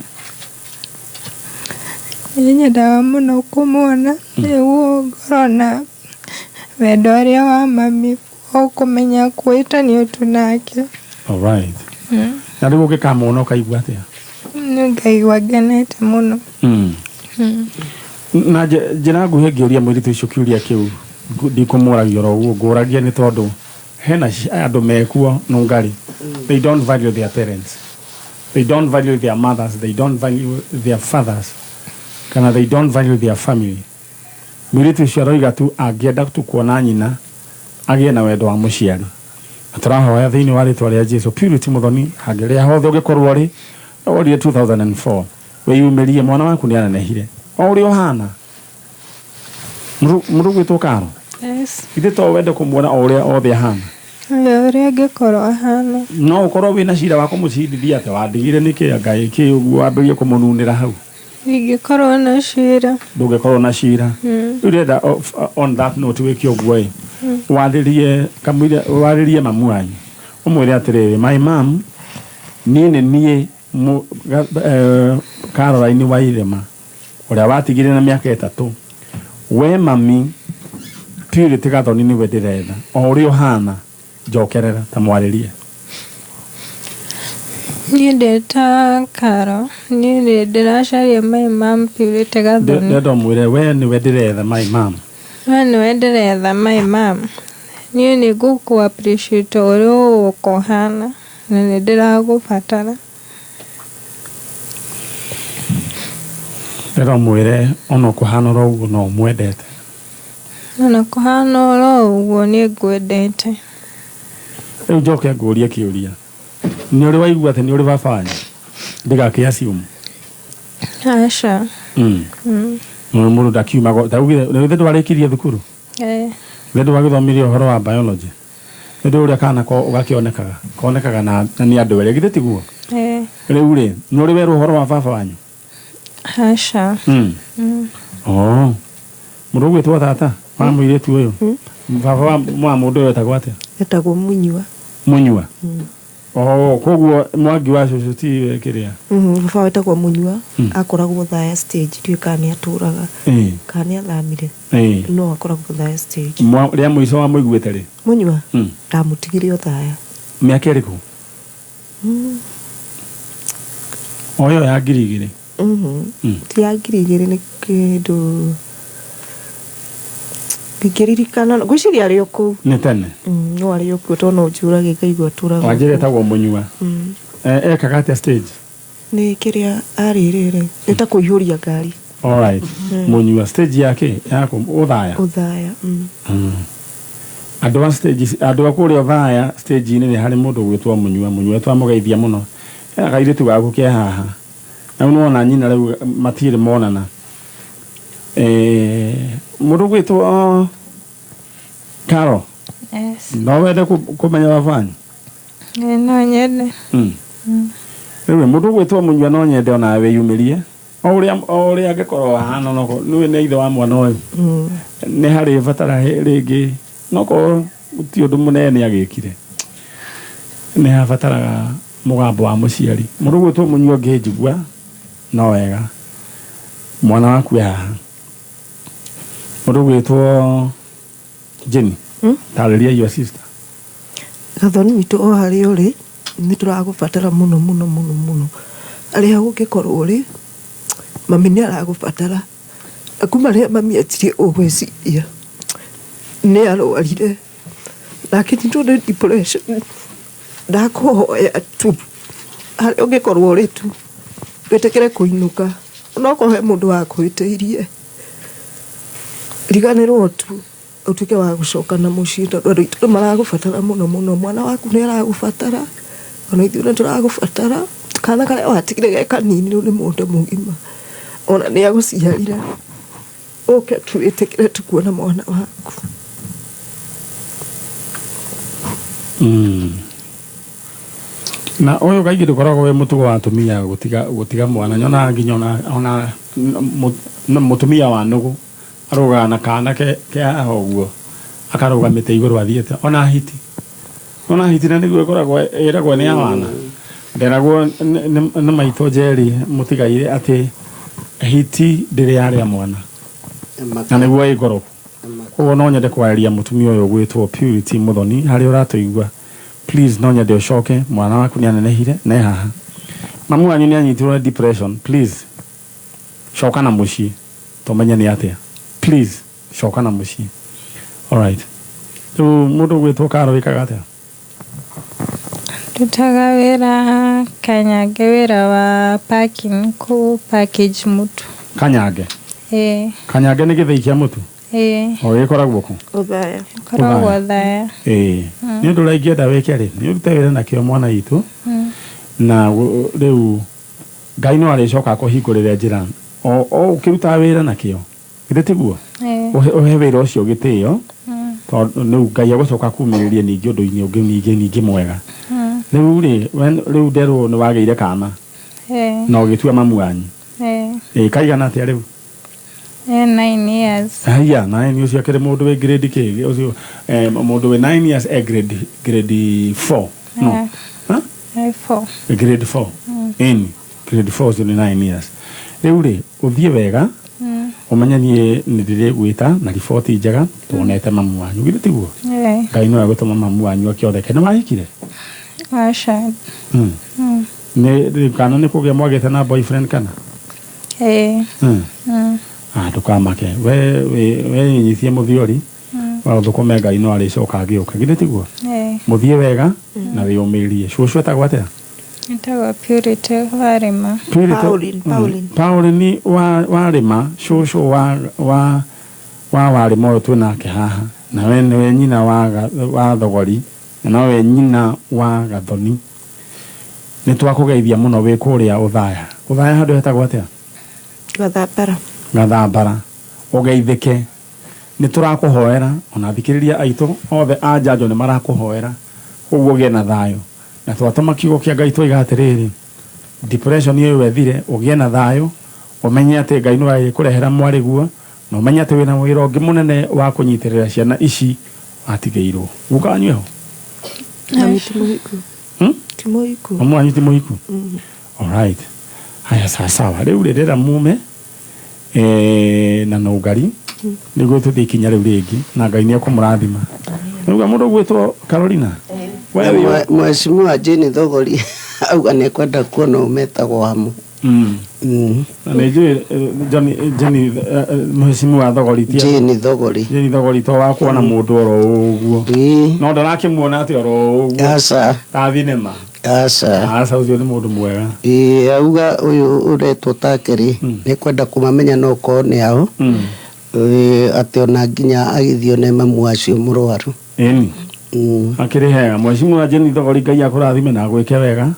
nyendaga muno kumwona niguo ngorona wendo ũrĩa wa mami ũkũmenya kwĩtanio tu nake alright na rĩu ũngĩkamwona ũkaigua atĩa ngaigua ngenete mũno na njĩra nguhĩ ngĩũria mũirĩtu ũcio kĩũria kĩu ndikũmũragia oro ũguo ngũragia nĩ tondũ hena andũ mekuo nũngari they don't value their parents, they don't value their mothers, they don't value their fathers, kana they don't value their family. Mũirĩtu ũcio aroiga tu angĩenda tu kuona nyina agĩe na wendo wa mũciari. Tũrahoya thĩinĩ wa rĩtwa rĩa Jesũ Purity Muthoni hangĩrĩa hothe ũngĩkorwo rĩ orie 2004 wĩyumĩrie mwana waku nĩ ananehire o ũrĩa ũhana mũndũ gwĩtwo Karo. Yes. Ithe to wende kũmuona o ũrĩa othe ahana ũrĩa angĩkorwo ahana no ũkorwo wĩna cira wa kũmũcirithia atĩ wandigire nĩkĩ Ngai kĩ ũguo wambĩrĩrie kũmũnunĩra hau ingĩkorwo na cira ndũngĩkorwo na cira ũrenda on that note wĩke ũguo warĩrie mamu wanyu ũmwĩre atĩrĩrĩ my mom niĩ Caroline wa Irema ũrĩa watigire na mĩaka 3 we mami Purity Gathoni nĩwe ndĩretha o ũrĩa ũhana njokerera ta mwarĩrie niĩ ndĩta Karo niĩ ndĩracaria my mom Purity Gathoni ndenda mwĩre we nĩwe ndĩretha my mom we nĩwe ndĩretha my mom niĩ nĩ ngũkũ appreciate ũrĩa ũkũhana na nĩ ndĩragũbatara ndĩra mwĩre ona kũhana oro ũguo no mwendete ona kũhana oro ũguo nĩ ngwendete rĩu njoke ngũrie kĩũria nĩ ũrĩ waigua atĩ nĩ ũrĩ baba wanyu ndĩgakĩ assume aca mũndũ ndakiumaga taugire ithe ndwarĩkirie thukuru ithe ndwagĩthomirie ũhoro wa biology nĩ ũrĩa kana konekaga na nĩ andũ erĩ githĩ tiguo rĩu rĩ nĩ ũrĩ werwo ũhoro wa baba wanyu aca mũndũ gwĩtwo tata wa mũirĩtu ũyũ baba wa mũndũ ũyũ etagwo atĩa etagwo Munyua koguo mwangi wa cũcũ ti kĩrĩa baba wetagwo Munyua akoragwo Thaya stage ndiũĩ kana nĩ atũraga kana nĩ athamire no akoragwo Thaya stage rĩa mũico wa mũiguĩte rĩ Munyua ndamũtigire o Thaya mĩaka ĩrĩkũ o ĩyo ya 2000 ti ya 2000 nĩ kĩndũ Ngiririkana gwiciria ari oku ni tene no ari oku tono njura gikaigwa tura wanjire tagwo munyua ekaga atia stage ni kiria aririre nita kuihuria ngari. All right. Munyua stage yake yako uthaya andu a stage andu a kuria uthaya stage ni hari mundu gwitwa munyua twamugeithia muno gaire tu gaguke haha na unaona nyina riu matire monana mundu gwitwa Karo. Yes. No wende kumenya wafanya no nyende riu mundu gwitwa munyua no nyende ona we yumirie oria angikorwo hana no niwe ni ithe wa mwana uyu ni hari batara ringi noko ti undu munene agikire ni abataraga mugambo wa muciari mundu gwitwo munyua ngijigua no wega mwana waku haha mundu gwitwo Jenny tariria your sister gathoni witu o hari uri ni turagubatara muno ari agugikorwo uri mami ni aragubatara akuma ria mami atire ogweciria ni arwarire lakini tu depression ndakuhoya tu hari ugikorwo uri tu wetekere kuinuka no kohe mundu wa kwiteirie riganirwo tu utuke wa gucoka na mucii tondu andu itu maragubatara muno mwana waku ni aragubatara ona ithuĩ turagubatara kana karia watigire ge kanini riu ni mundu mugima ona ni aguciarire uke tu itikire tu kuona mwana waku na uyu kaingĩ ndũkoragwo we mũtugo wa atumia gũtiga mwana nyona nginya ona mũtumia wa nũgũ arugaga na kana ke haha ũguo akarugamĩte igũrũ athiĩte ona hiti na nĩguo ĩkoragwo ĩragwo nĩ ya wana nderagwo nĩ maitũ Njeri mũtigaire atĩ hiti ndĩrĩ yarĩa mwana na nĩguo ĩngoroku koguo no nyende kwarĩria mũtumia ũyũ gwĩtwo Purity Muthoni harĩa ũratũigua please no nyende ũcoke mwana waku nĩ anenehire ne haha mamu wanyu nĩ anyitirwo depression please coka na mũciĩ tũmenye nĩ atĩa please coka na mũciĩ alright rĩu mũndũ gwĩtwo Karo wĩkaga atĩa ndutaga wĩra Kanyange wĩra wa parking ku package mutu Kanyange Kanyange nĩ gĩthĩi kĩa mũtu o gĩkoragwo kũ Othaya koragwo Othaya nĩ ũndũ ũrĩa ingĩenda wĩke rĩ nĩ ũrute wĩra nakĩo mwana witũ na rĩu Ngai no arĩcoka kũhingũrĩre njĩra o ũkĩrutaga wĩra nakĩo githĩ tiguo ũhe wĩra ũcio gĩtĩo tondũ nĩu Ngai agũcoka kumĩrĩria ningĩ ũndũ-inĩ ũngĩ ningĩ mwega rĩu rĩu nderwo nĩ wagĩire kana na ũgĩtua mamu wanyu kaigana atĩa rĩu 9 years haya 9 ucio akĩrĩ mũndũ wĩ grade kĩ ucio mũndũ wĩ 9 years grade 4 no 4 grade 4 grade 4 ucio nĩ 9 years rĩu rĩ ũthiĩ wega umenyanie nĩ ndĩrĩgwĩta na riboti njega tuonete mamu wanyu githĩ tiguo Ngai no agũtũma mamu wanyu akĩoneke nĩ wahikire Asha nĩ kana nĩ kũgĩa mwagĩte na boyfriend kana ndũkamake we nyitie mũthiori wa thũkũme Ngai no arĩcoka agĩũka githĩ tiguo mũthiĩ wega na wĩyũmĩrie cũcũ etagwo atĩa etagwo Purity Warĩma Pauline Warĩma cũcũ wa Warĩma ũyũ twĩnake haha na we nĩwe nyina wa Thogori na nawe nyina wa Gathoni nĩ twakũgeithia mũno wĩ kũrĩa Othaya handũ hetagwo atĩa Gathambara ũgeithĩke nĩ tũrakũhoera ona thikĩrĩria aitũ othe a njanjo nĩ marakũhoera ũguo gĩe na thayũ na twatũma kiugo kĩa Ngai twoiga atĩrĩrĩ depression ĩyo ethire ũgĩe na thayũ ũmenye atĩ Ngai nĩ agĩkũrehera mwarĩguo na ũmenye atĩ wĩna wĩra ũngĩ mũnene wa kũnyitĩrĩra ciana ici watigĩirwo guka wanyu eho mamu wanyu ti mũhiku alright haya sawa rĩu rĩrĩra mume na nũngari nĩguo tũthiĩ ikinya rĩu rĩngĩ na Ngai nĩ ekũmũrathima rĩu mũndũ gwĩtwo Carolina Mheshimiwa Jane Thogori auga nĩ kwenda kuona umetagwo hamwe Najue Jenny mheshimiwa wa thogori tia. Jenny thogori to wa kuona mundu oro uguo. No ndarakimuona ati oro uguo. Asa. Ta thinema. Asa ucio ni mundu mwega. Auga uyu uretwo Takeri ni kwenda kumamenya no ko ni ao. Ati ona nginya agithio ne mamu acio murwaru. Akiri hega mheshimiwa Jenny thogori Ngai akurathime na gwike wega.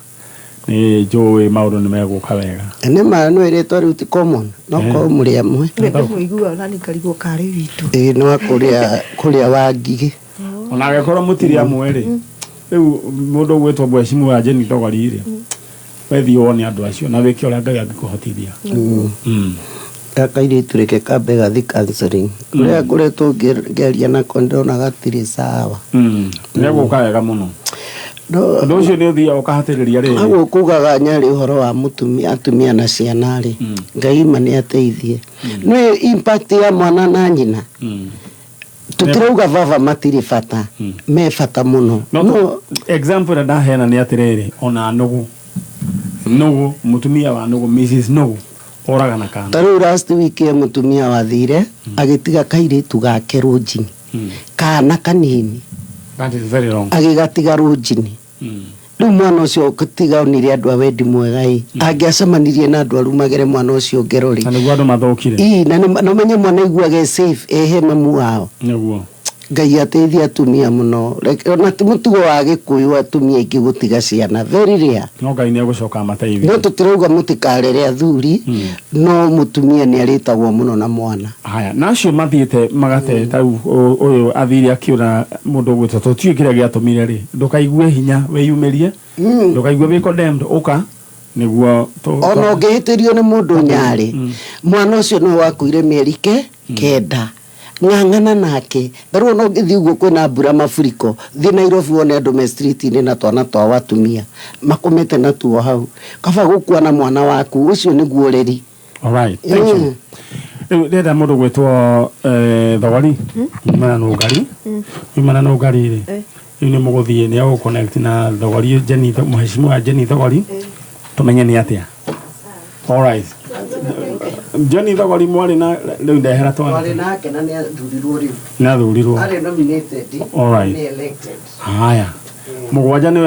Ni joe maundu ni meguka wega. Ene ma no iretwo riu ti common no ko muri amwe. Ndio muigua nani karigwo kari witu. No kuria wangigi. Ona agekora mutiri amwe ri. Riu mundu gwetwo mheshimiwa Jenny thogori ri. Wethi wone andu acio na wiki ora Ngai angikuhotithia. Akaire tureke kambe gathi counseling. Kuria kuretwo ngeria na kondona gatiri sawa. Neguka wega muno. Ndio ucio ni uthia ukahatiriria ri. Agu kugaga nyari uhoro wa atumia na ciana ri. Ngai mani ateithie. No impact ya mwana na nyina. Tutirauga vava matiri fata. Me fata muno. No example da hena ni atiriri ona nugu mutumia wa nugu Mrs Nugu oraga na kana. Taru last week ya mutumia wathire agitiga kairitu gake rujini. Kana kanini. That is very wrong. Agigatiga rujini. Riu mwana ucio kutigaunire andu a wendi mwega angiacemanirie na andu arumagire mwana ucio ngerori. Na niguo andu mathokire. Na menye mwana iguage safe ehe mamu wao. Niguo. Ngai ateithia atumia muno. Ona mutugo wa Gikuyu atumia ingi gutiga ciana very rare. No Ngai ni agucoka amateithia. No tutirauga mutikarere athuri no mutumia ni aritagwo muno na mwana. Haya nacio mathiete magate tau uyu athiri akiura mundu gwitwo tutio kiria giatumire ri ndukaigue hinya weyumerie ndukaigue wi condemned uka niguo ono ngihitirio ni mundu nyari mwana ucio no wakuire mieri kenda ng'ang'ana nake baro no githi uguo kwina mbura mafuriko thi Nairobi wone andu me street ni na twana twa watumia makomete na tuo hau kaba gukua na mwana waku ucio niguo reri. All right, thank you. Ndenda mundu gwitwo thogori mana no ngari ri ni muguthie ni au connect na thogori Jenny mheshimiwa Jenny thogori tumenye ni atia. All right. Jenny thogori mwari na riu ndehera twana mwari nake na ni athurirwo riu na thurirwo ari nominated all right ni elected haya mugwanja ni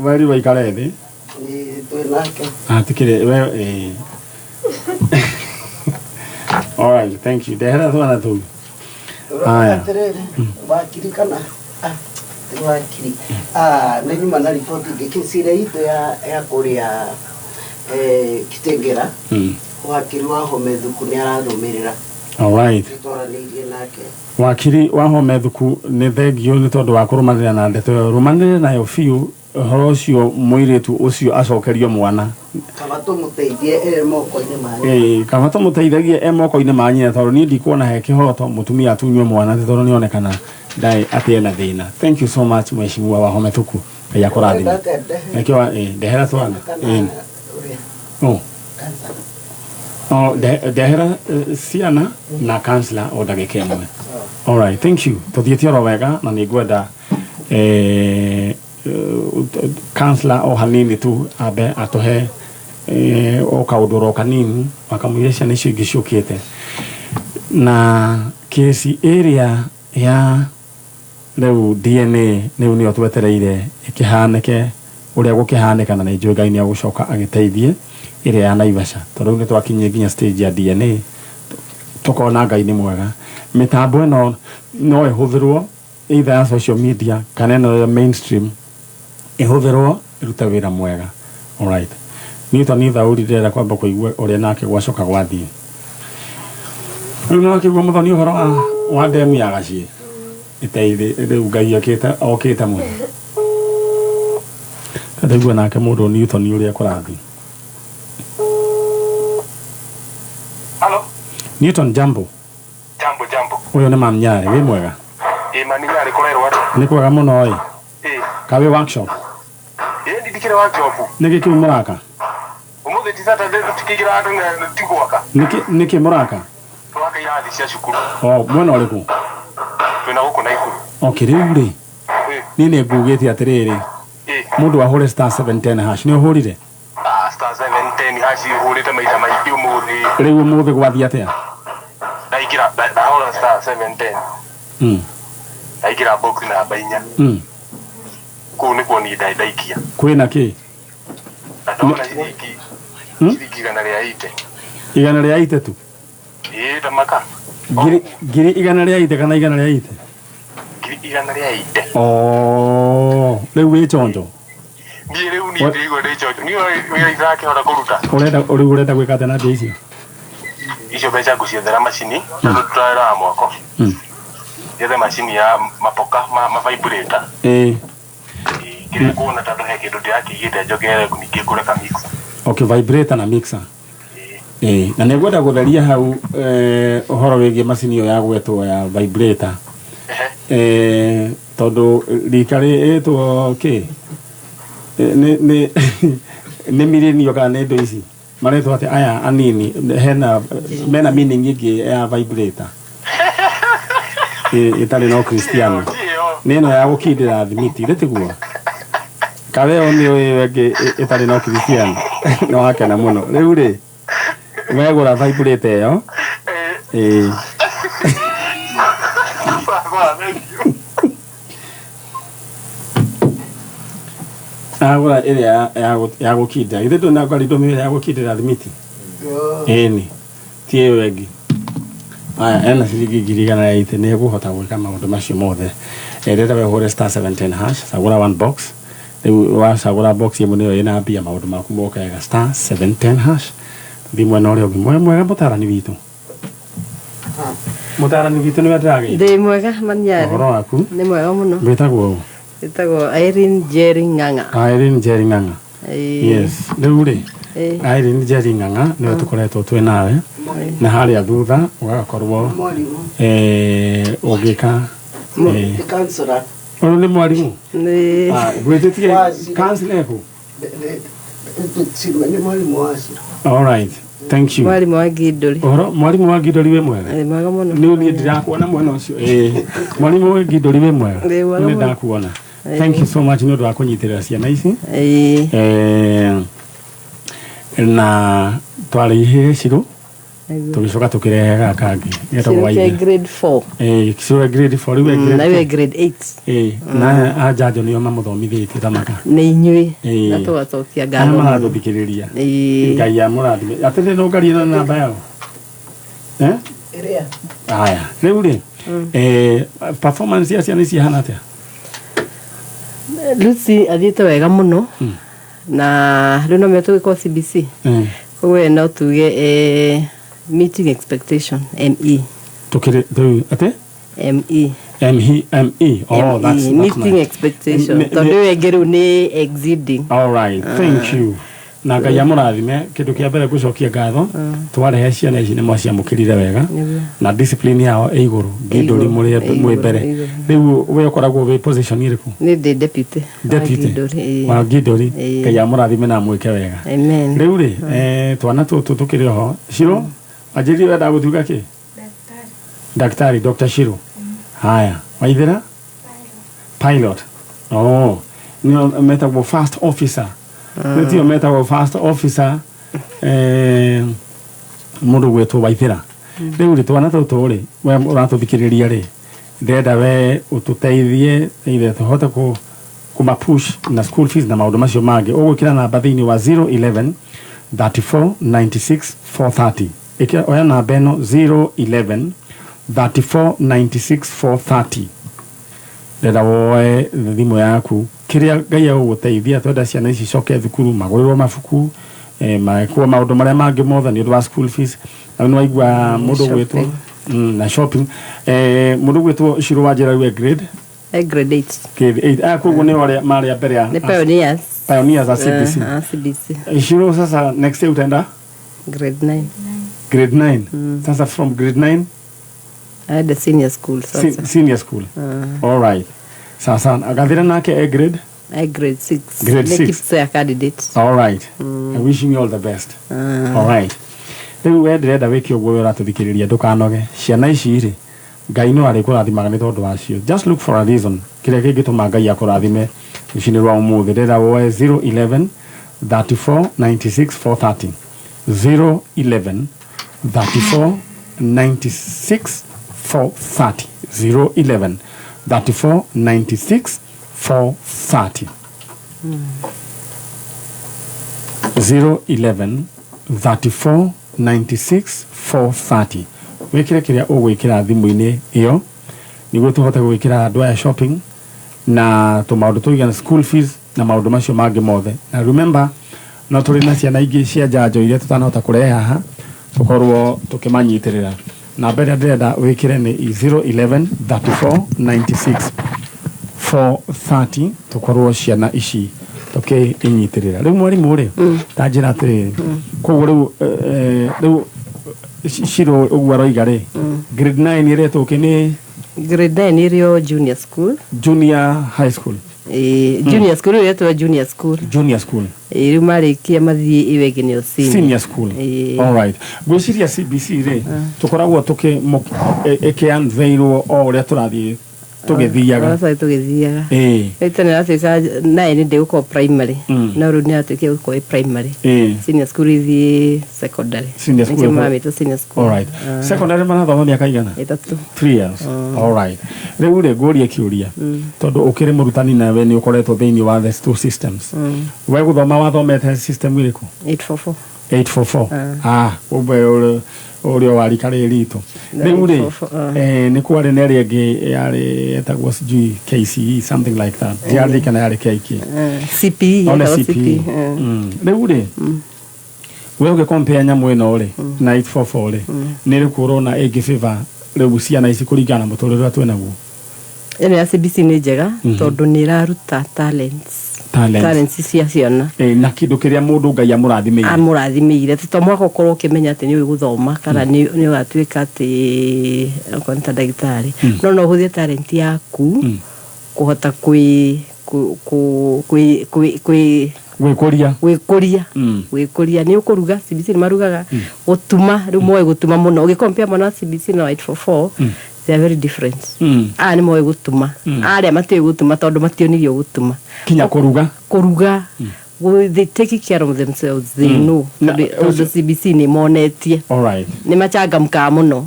weri waikare thi nake atikire we all right, thank you. Ndehera twana tu haya wakirikana wakiri na nyuma na report ngikisire ito ya kuria Kitengera wakiri wa Homedhuku ni arathumirira. All right. Wakiri wa Homedhuku ni thengio ni tondu wa kurumanira na ndeto rumanire nayo fiu horo ucio muiritu ucio acokerio mwana kama tumuteithie moko-ini manyu kama tumuteithagie moko-ini manyu tondu ni ndikuona he kihoto mutumia atunywe mwana tondu ni onekana dai atie na thina. Thank you so much mheshimiwa wa Homedhuku ya kurathima nikiwa ndehera twana ndehera ciana na kansla o ndagika imwe. All right, thank you. Tuthiete oro wega na ni ngwenda kansla o hanini tu abe atohe o kaudoro kanini wakamwire ciana icio ingi ciukite na kesi area ya leu DNA leu ni otwetereire ikihaneke uria gukihaneka na njui Ngai ni agucoka agiteithie ire ya Naivasha tondu ni twakinye nginya stage ya DNA tukona Ngai ni mwega mitambo ino no ihuthirwo either ya social media kana no mainstream ihuthirwo iruta wira mwega. All right, ni thauri ndera kwamba kuigua uria nake gwacoka gwathie riu nakigua muthoni uhoro wa demu ya Gacie iteithi riu Ngai okita muno ndaigua nake mundu Newton uria kurathi. Hello Newton, jambo. Uyu ni Mamnyari wi mwega? Maninyari kurerwa ati ni kwega muno oi kawe workshop ndikire workshop niki muraka umuthi tisata ndeto tikigira andu na tigwaka niki muraka twaka irathi cia cukuru mwena uriku twina guku na ikuru riu ri ni ngugite atiriri mundu ahure *710# ni uhurire star 710# ndacihurite maita maingĩ ũmũthĩ. Rĩu ũmũthĩ gwathia atĩa? Ndaingĩra ndahũra star 710. Ndaingĩra box namba 4. Kũu nĩkuo niĩ ndaikia. Kwĩna kĩ? Ndona ciringi igana rĩa 80. Igana rĩa 80 tu? Tamaka. Ngiri igana rĩa 80 kana igana rĩa 80? Ngiri igana rĩa 80. Rĩu wĩ chonjo? Niĩ rĩu niĩ ndĩigua ndĩ chonjo. Niĩ wĩra irakĩhota kũruta. Ũrenda gwĩka atĩa na mbia icio? Icio mbeca ngũciethera macini tondũ tũtarera mwako. Yethe macini ya mapoka ma vibrator. Kĩrĩa kuona tondũ he kĩndũ ndĩrakĩigĩte njogere ningĩ ngũre ka mixer. Okay, vibrator na mixer. Na nĩngwenda gũtheria hau ũhoro wĩgiĩ macini ĩyo ya gwetwo ya vibrator. Tondũ rika rĩtwo kĩ? Nĩ mirenio kana nĩ indo ici maretwo atĩ aya anini mena meaning ĩngĩ ya vibrator ĩtarĩ no Kristiano nĩ ĩno ya gũkindĩra thimiti rĩtiguo kareo nĩ ũyũ ĩngĩ ĩtarĩ no Kristiano no hakena mũno rĩu rĩ wegũra vibrator ĩyo agora ĩrĩa ya gũkindĩra ithe ndona ngari ndũmĩrĩra ya gũkindĩra thimiti ĩni ti ĩyo ĩngĩ aya ena ciringi ngiri igana rĩa 80 nĩ egũhota gwĩka maũndũ macio mothe rĩrĩa wehũre star 710 hash cagũra one box rĩu wacagũra box ĩmwe nĩyo ĩna mbia maũndũ maku moka wega star 710 hash thiĩ mwena ũrĩa ũngĩ mwega mũtaarani witũ nĩwe ndĩrageithia ndĩ mwega maniarĩ ũhoro waku nĩ mwega mũno wĩtagwo wĩtagwo Irene Jerry Ng'ang'a. Irene Jerry Ng'ang'a. Yes. Rĩu rĩ Irene Jerry Ng'ang'a nĩwe tũkoretwo twĩ nawe na harĩa thutha ũgakorwo ũgĩka kansora ũyũ nĩ mwarimũ gwĩtĩtie kansila kũ nĩ mwarimũ wa Ciro. All right. Thank you. Mwarimu wa Gidori. Mwarimu wa Gidori we mwega. Mwega mũno. Nĩ ũthiĩ ndirakuona mwena ũcio. Mwarimu wa Gidori we mwega. Nĩ ndakuona. Thank you so much nĩ ũndũ wa kũnyitĩrĩra ciana ici. Na twarĩhire Ciro tũgĩcoka tũkĩrehe gaka kangĩ getagwo Waithĩra. Grade 4. Ciro grade 4 rĩu nawe grade 8. na ajanjo nĩo mamũthomithĩtie Thamaka. Nĩ inyuĩ na tũgacokia ngatho. Maratũthikĩrĩria. Ngai amũrathime. Atĩrĩ no ngari na namba yao. Ĩrĩa. Aya rĩu rĩ performance ya ciana ici ihana atĩa? Lucy athiĩte wega mũno na rĩu no metũgĩka CBC koguo no tuge meeting expectation ME tukire ate ME that's meeting expectation tondu wengeru ni exceeding. All right, thank you. Na Ngai amũrathime kĩndũ kĩa mbere ngũcokia ngatho twarehe ciana ici nĩ mwaciamũkĩrire wega na discipline yao ĩ igũrũ Gidori mwĩ mbere rĩu we ũkoragwo wĩ position ĩrĩkũ? Nĩ ndĩ deputy wa Gidori. Ngai amũrathime na mwĩke wega. Amen. Rĩu rĩ twana tũtũ tũkĩrĩ ho Ciro anjĩrire wenda gũtuĩka kĩ? Daktari Dr. Ciro. Haya Waithĩra pilot. Nĩ metagwo first officer. Nĩtio metagwo first officer mũndũ gwĩtwo Waithĩra. Rĩu rĩ twana tũtũ rĩ we ũratũthikĩrĩria rĩ ndĩrenda we ũtũteithie either tũhote kuma push na school fees na maũndũ macio mangĩ ũgwĩkĩra namba thĩinĩ wa 011 34 96 430 oya namba ĩno 011 34 96 430 ndĩrenda woe thimũ yaku kĩrĩa Ngai agũgũteithia twenda ciana ici coke thukuru magũrĩrwo mabuku makuo maũndũ marĩa mangĩ mothe nĩ ũndũ wa school fees na nĩ waigua mũndũ gwĩtwo na shopping mũndũ gwĩtwo Ciro wanjĩra rĩu grade 8 grade 8 koguo nĩ wale marĩa mbere ya pioneers a CBC. Ciro sasa next year utaenda grade 9 sasa from grade 9 the senior school sasa senior school. All right. Sasa agathira nake grade 6 grade 6 say a candidate. All right. I wish you all the best. All right. Rĩu we ndĩrenda wĩke ũguo we ũratũthikĩrĩria ndũkanoge ciana ici rĩ Ngai no arĩkũrathimaga nĩ tondũ wacio. Just look for a reason kĩrĩa kĩngĩtũma Ngai akũrathime rũcinĩ rwa ũmũthĩ ndĩrenda woe 011 34 96 430 011 34 96 430 011 34 96 430 011 34 96 430 wikire kiria ugwikira thimu-ini iyo niguo tuhote gwikira andu aya shopping na tumaundu tuigana school fees na maundu macio mangi mothe. Na remember no turi na ciana ingi cia njanjo iria tutanahota kurehe haha tukorwo tukimanyitirira. Na mbere ndĩrenda wikire ni 011 34 96 430 tukorwo ciana ici tukinyitirira. Riu mwarimu ri ta njira atiri koguo riu Shiro uguo aroiga ri grade 9 iretwo kini grade 9 irio junior school, junior high school, junior school iretwo junior school, riu marikia mathie iwegenio senior school. All right, gwiciria CBC ri tukoragwo tuki unveilwo o uria turathie tugithiaga itene atuika nae ni ndigukorwo primary na riu ni atuike gukorwo primary, senior school ithi secondary, senior school. All right, secondary marathoma miaka igana 3 years. All right, riu ri ngurie kiuria tondu ukiri murutani nawe ni ukoretwo thiini wa the two systems, we guthoma wathomete system iriku 844 ube urio warika riritu riu ri ni kwari neri angi yari etagwo sijui KCE something like that yari kana yari KK CPE riu ri we uge compare nyamu ino ri na 844 ri ni rikuro na igi favor riu ciana ici kuringana muturire wa twenaguo. Ene ya CBC ni njega tondu ni raruta talents cia ciana na kindu kiria mundu Ngai amurathimire to mwako ukorwo ukimenya ati ni guthoma kana ni ugatuika ati konta ndagitari no huthie talent yaku kuhota gwikuria ni ukuruga CBC ni marugaga gutuma riu moe gutuma muno ugicompare mwana CBC na 844 they are very different. Ni moe gutuma aria matiwe gutuma tondu mationirio gutuma kinya kuruga they take care of themselves, they know the CBC ni monetie. All right, ni machangamka muno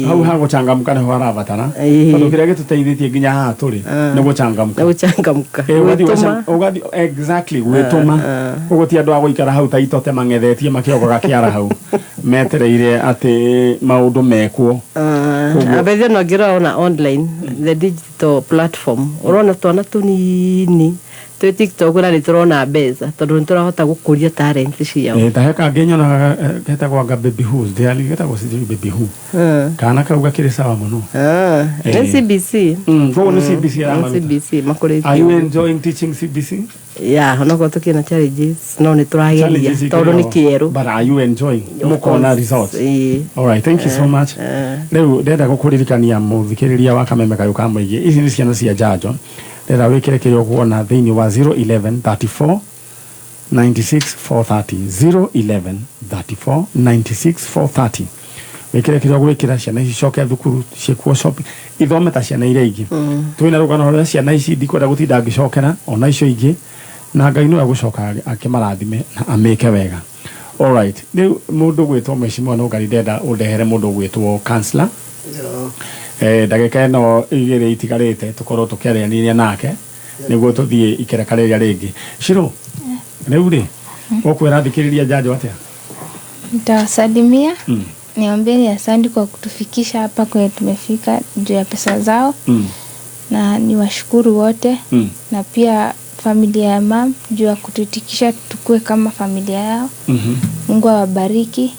hau hago changamka ni harabatana tondu kiria gituteithitie nginya haha turi ni guchangamka ugadi exactly gwituma uguti andu aguikara hau ta itote mangethetie makiogoga kiara hau metereire ati maundu mekwo abethe no ngira ona online the digital platform urona twana tunini twe TikTok na niturona beza tondu niturahota gukuria talent ciao taheka ngenyona getagwa baby who ndiali getagwa sijui baby who kana kauga kiri sawa muno ni CBC go ni CBC ama CBC makureti. Are you enjoying teaching CBC? Yeah, honoko tukina challenges no niturageria tondu ni kieru, but are you enjoying mukona results? All right, thank you so much. Leo ndenda gukuririkania muthikiriria wa Kameme Kayuka Mwigi ici ni ciana cia njanjo ndenda wikire kirio kuona thiini wa 011 34 96 430 011 34 96 430 wikire kirio gwikira ciana ici coke thukuru ciekuo shopping ithome ta ciana iria ingi twina rugano rwa ciana ici ndikwenda gutinda ngicokera ona icio ingi na Ngai no agucoka akimarathime na ameke wega. All right, riu mundu gwitwo mheshimiwa no Ngai ndenda undehere mundu gwitwo counselor ndagika ino igire itigarite tukorwo tukiaraniria nake niguo tuthie ikereka riria ringi. Shiro riu ri ukwira thikiriria njanjo atia? Nitawasalimia niombeni asante kwa kutufikisha hapa kwenye tumefika juu ya pesa zao na niwashukuru wote na pia familia ya mam juu ya kututikisha tukue kama familia yao. Mungu awabariki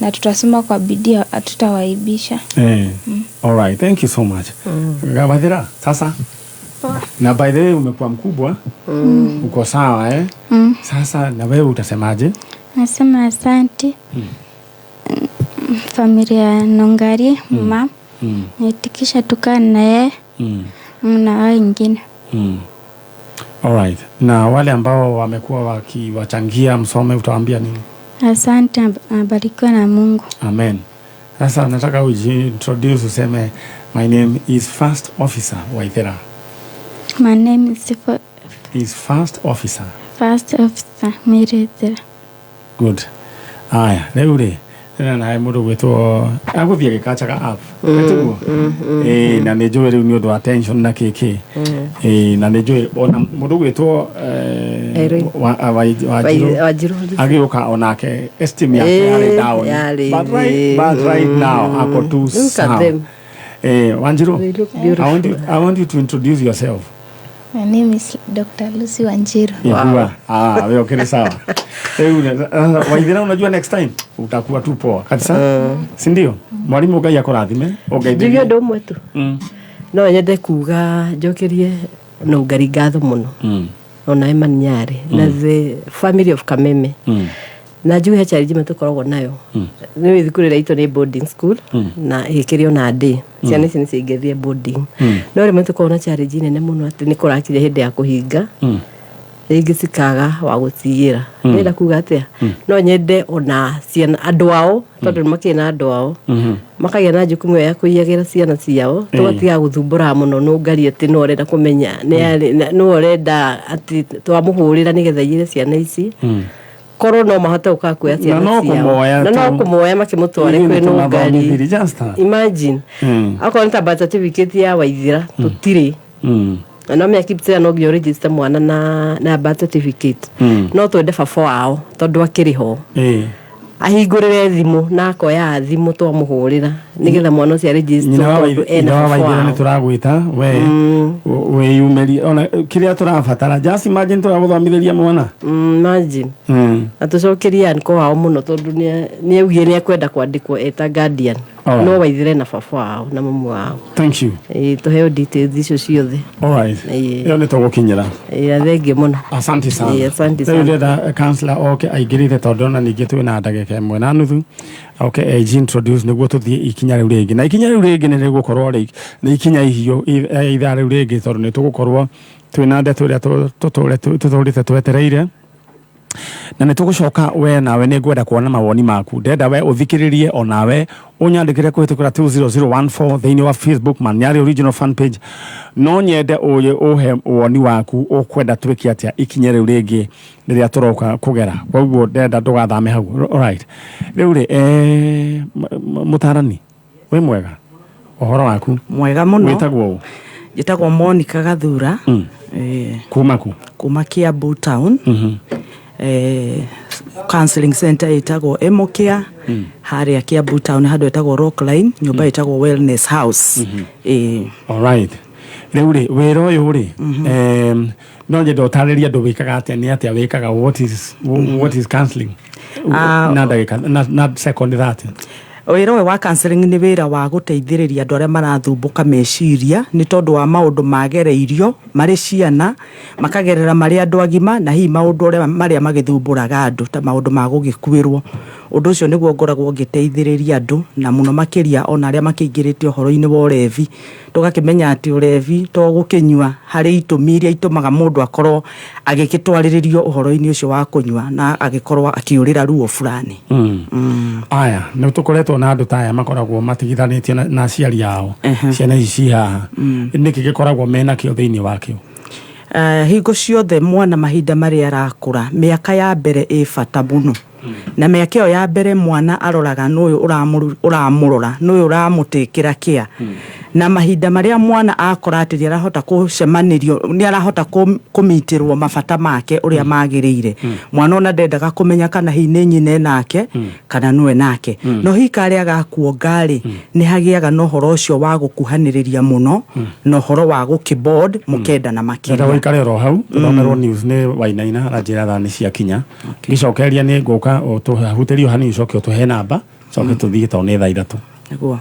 na tutasoma kwa bidii, hatutawaibisha. All right, thank you so much. Gabathira sasa na by the way umekuwa mkubwa uko sawa sasa na wewe utasemaje? Nasema asante familia ya Nongari mam nitikisha tukaa na yeye na wengine. All right, na wale ambao wamekuwa wakiwachangia msome utawaambia nini? Asante, abarikiwe na Mungu. Amen. Sasa nataka ujiintroduce useme my name is First Officer Waithera. My name is First Officer Mirethera. Good. aya rĩu rĩ na mũndũ gwĩtwo agũthiĩ gĩkachaga app etuguo na nĩ njũĩ rĩu nĩ ũndũ wa tension na kĩkĩ na nĩ njũĩ ona mũndũ gwĩtwo Wanjiru agĩũka onake estimate yake yarĩ down but right now ako too sound. Wanjiru, I want you to introduce yourself. My name is Dr. Lucy Wanjiru. Wow. Wewe okay sawa. Waithira unajua next time utakuwa tu poa kabisa. Si ndio? Mwalimu Ngai akũrathime. Ndio ndo mwetu. No nyende kuga njokerie no ngari ngatho muno. Ona Emma Nyari na the family of Kameme. Na juu ya challenge matukoragwo nayo. Nĩ thukuru ĩtwo nĩ boarding school na ĩkĩrio na ndĩ. Ciana ici nĩ cingĩthie boarding. No rĩmwe tukoragwo na challenge nene mũno atĩ nĩ kũrakinya hĩndĩ ya kũhinga. Rĩngĩ cikaga wa gũtigĩra. Nĩenda kuga atĩa? No nyende ona ciana andũ ao tondũ makĩrĩ na andũ ao. Makagĩa na jukumu ya kũiyagĩra ciana ciao. Tũgatiga gũthumbũra mũno no ngari atĩ no ũrenda kũmenya no ũrenda atĩ twamũhũrĩra nĩgetha iyĩre ciana ici. Koro no mahote ukakuya ciana ciao na no kũmoya makĩmũtware kwĩ no ngari. Imagine akora nĩ ta birth certificate ya Waithira tũtirĩ no me akiptea no gyo register mwana na birth certificate no twende baba wao tondũ akĩrĩ ho ahingũrĩre thimũ na akoya thimũ twamũhũrĩra nĩgetha mwana ũcio register tondũ ena baba wao. Nĩ tũragwĩta we yumeri ona kĩrĩa tũrabatara just imagine tũragũthomithĩria mwana imagine na tũcokeria nko wao mũno tondũ nĩ augire nĩ akwenda kwandĩkwo eta guardian no Waithire na baba wao na mamu wao. Thank you. Tũheo details icio ciothe. All right. Ĩyo nĩ tũgũkinyĩra. Thengiũ mũno. Asante sana. Asante sana. Rĩu counselor aingĩrĩte tondũ ona ningĩ twĩ na ndagĩka ĩmwe na nuthu. Okay, introduce nĩguo tũthiĩ ikinya rĩu rĩngĩ. Na ikinya rĩu rĩngĩ nĩ rĩgũkorwo nĩ ikinya ihiũ ithaa rĩu rĩngĩ tondũ nĩ tũgũkorwo twĩ na ndeto ĩrĩa tũtũrĩte twetereire. Na nĩ tũgũcoka we nawe nĩ ngwenda kuona mawoni maku. Ndenda we ũthikĩrĩrie onawe ũnyandĩkĩre kũhĩtũkĩra 20014 thĩinĩ wa Facebook Maniari original fan page. No nyende ũhe woni waku ũkwenda twĩke atĩa ikinya rĩu rĩngĩ rĩrĩa tũroka kũgera. Koguo ndenda ndũgathame hau. Alright. Rĩu rĩ mũtarani we mwega. Ũhoro waku? Mwega mũno. Wĩtagwo? Njĩtagwo Monica Gathura. Kuma Kiambu Town. Counseling center itagwo Emokia haria Kiambu Town handũ etagwo Rockline nyũmba itagwo Wellness House. All right. Rĩu rĩ wĩra ũyũ rĩ no nyende ũtarĩrie andũ wĩkaga atĩa nĩ atĩa wĩkaga what is counseling na ndagĩka na second that. Wĩra ũyũ wa counseling nĩ wĩra wa gũteithĩrĩria andũ arĩa marathumbũka meciria nĩ tondũ wa maũndũ magereirio marĩ ciana makagerera marĩ andũ agima na hihi maũndũ marĩa magĩthumbũraga andũ ta maũndũ ma gũgĩkuĩrwo. Ũndũ ũcio nĩguo ngoragwo ngĩteithĩrĩria andũ na mũno makĩria ona arĩa makĩingĩrĩte ũhoro-inĩ wa ũrevi. Tũgakĩmenya atĩ ũrevi to gũkĩnyua harĩ itũmi iria itũmaga mũndũ akorwo agĩgĩtwarĩrĩrio ũhoro-inĩ ũcio wa kũnyua na agĩkorwo akĩũrĩra ruo fulani. Aya nĩ tũkoretwo na andũ ta aya makoragwo matigithanĩtie na aciari ao. Ciana ici haha nĩkĩ gĩkoragwo mena kĩo thĩinĩ wakĩo? Hingo ciothe mwana mahinda marĩa arakũra mĩaka ya mbere ĩ bata mũno. Na mĩaka ĩyo ya mbere mwana aroraga n'ũyũ ũramũrora n'ũyũ ũramũtĩkĩra kĩa. Na mahinda marĩa mwana akora atĩ arahota kũcemanĩrio nĩ arahota kũmitĩrwo mabata make ũrĩa magĩrĩire. Mwana ona ndendaga kũmenya kana hihi nĩ nyine nake kana nũwe nake. No hihi karĩa gakuonga rĩ nĩ hagĩaga na ũhoro ũcio wa gũkuhanĩrĩria mũno na ũhoro wa gũkĩbond mũkenda na makĩria. Ndenda ũikare ro hau tũromerwo news nĩ Wainaina na njĩra thani cia kinya. Gĩcokeria nĩ ngũka o tũhutĩrio hanini coke ũtũhe namba coke tũthiĩ tondũ nĩ thaa 3. Nĩguo.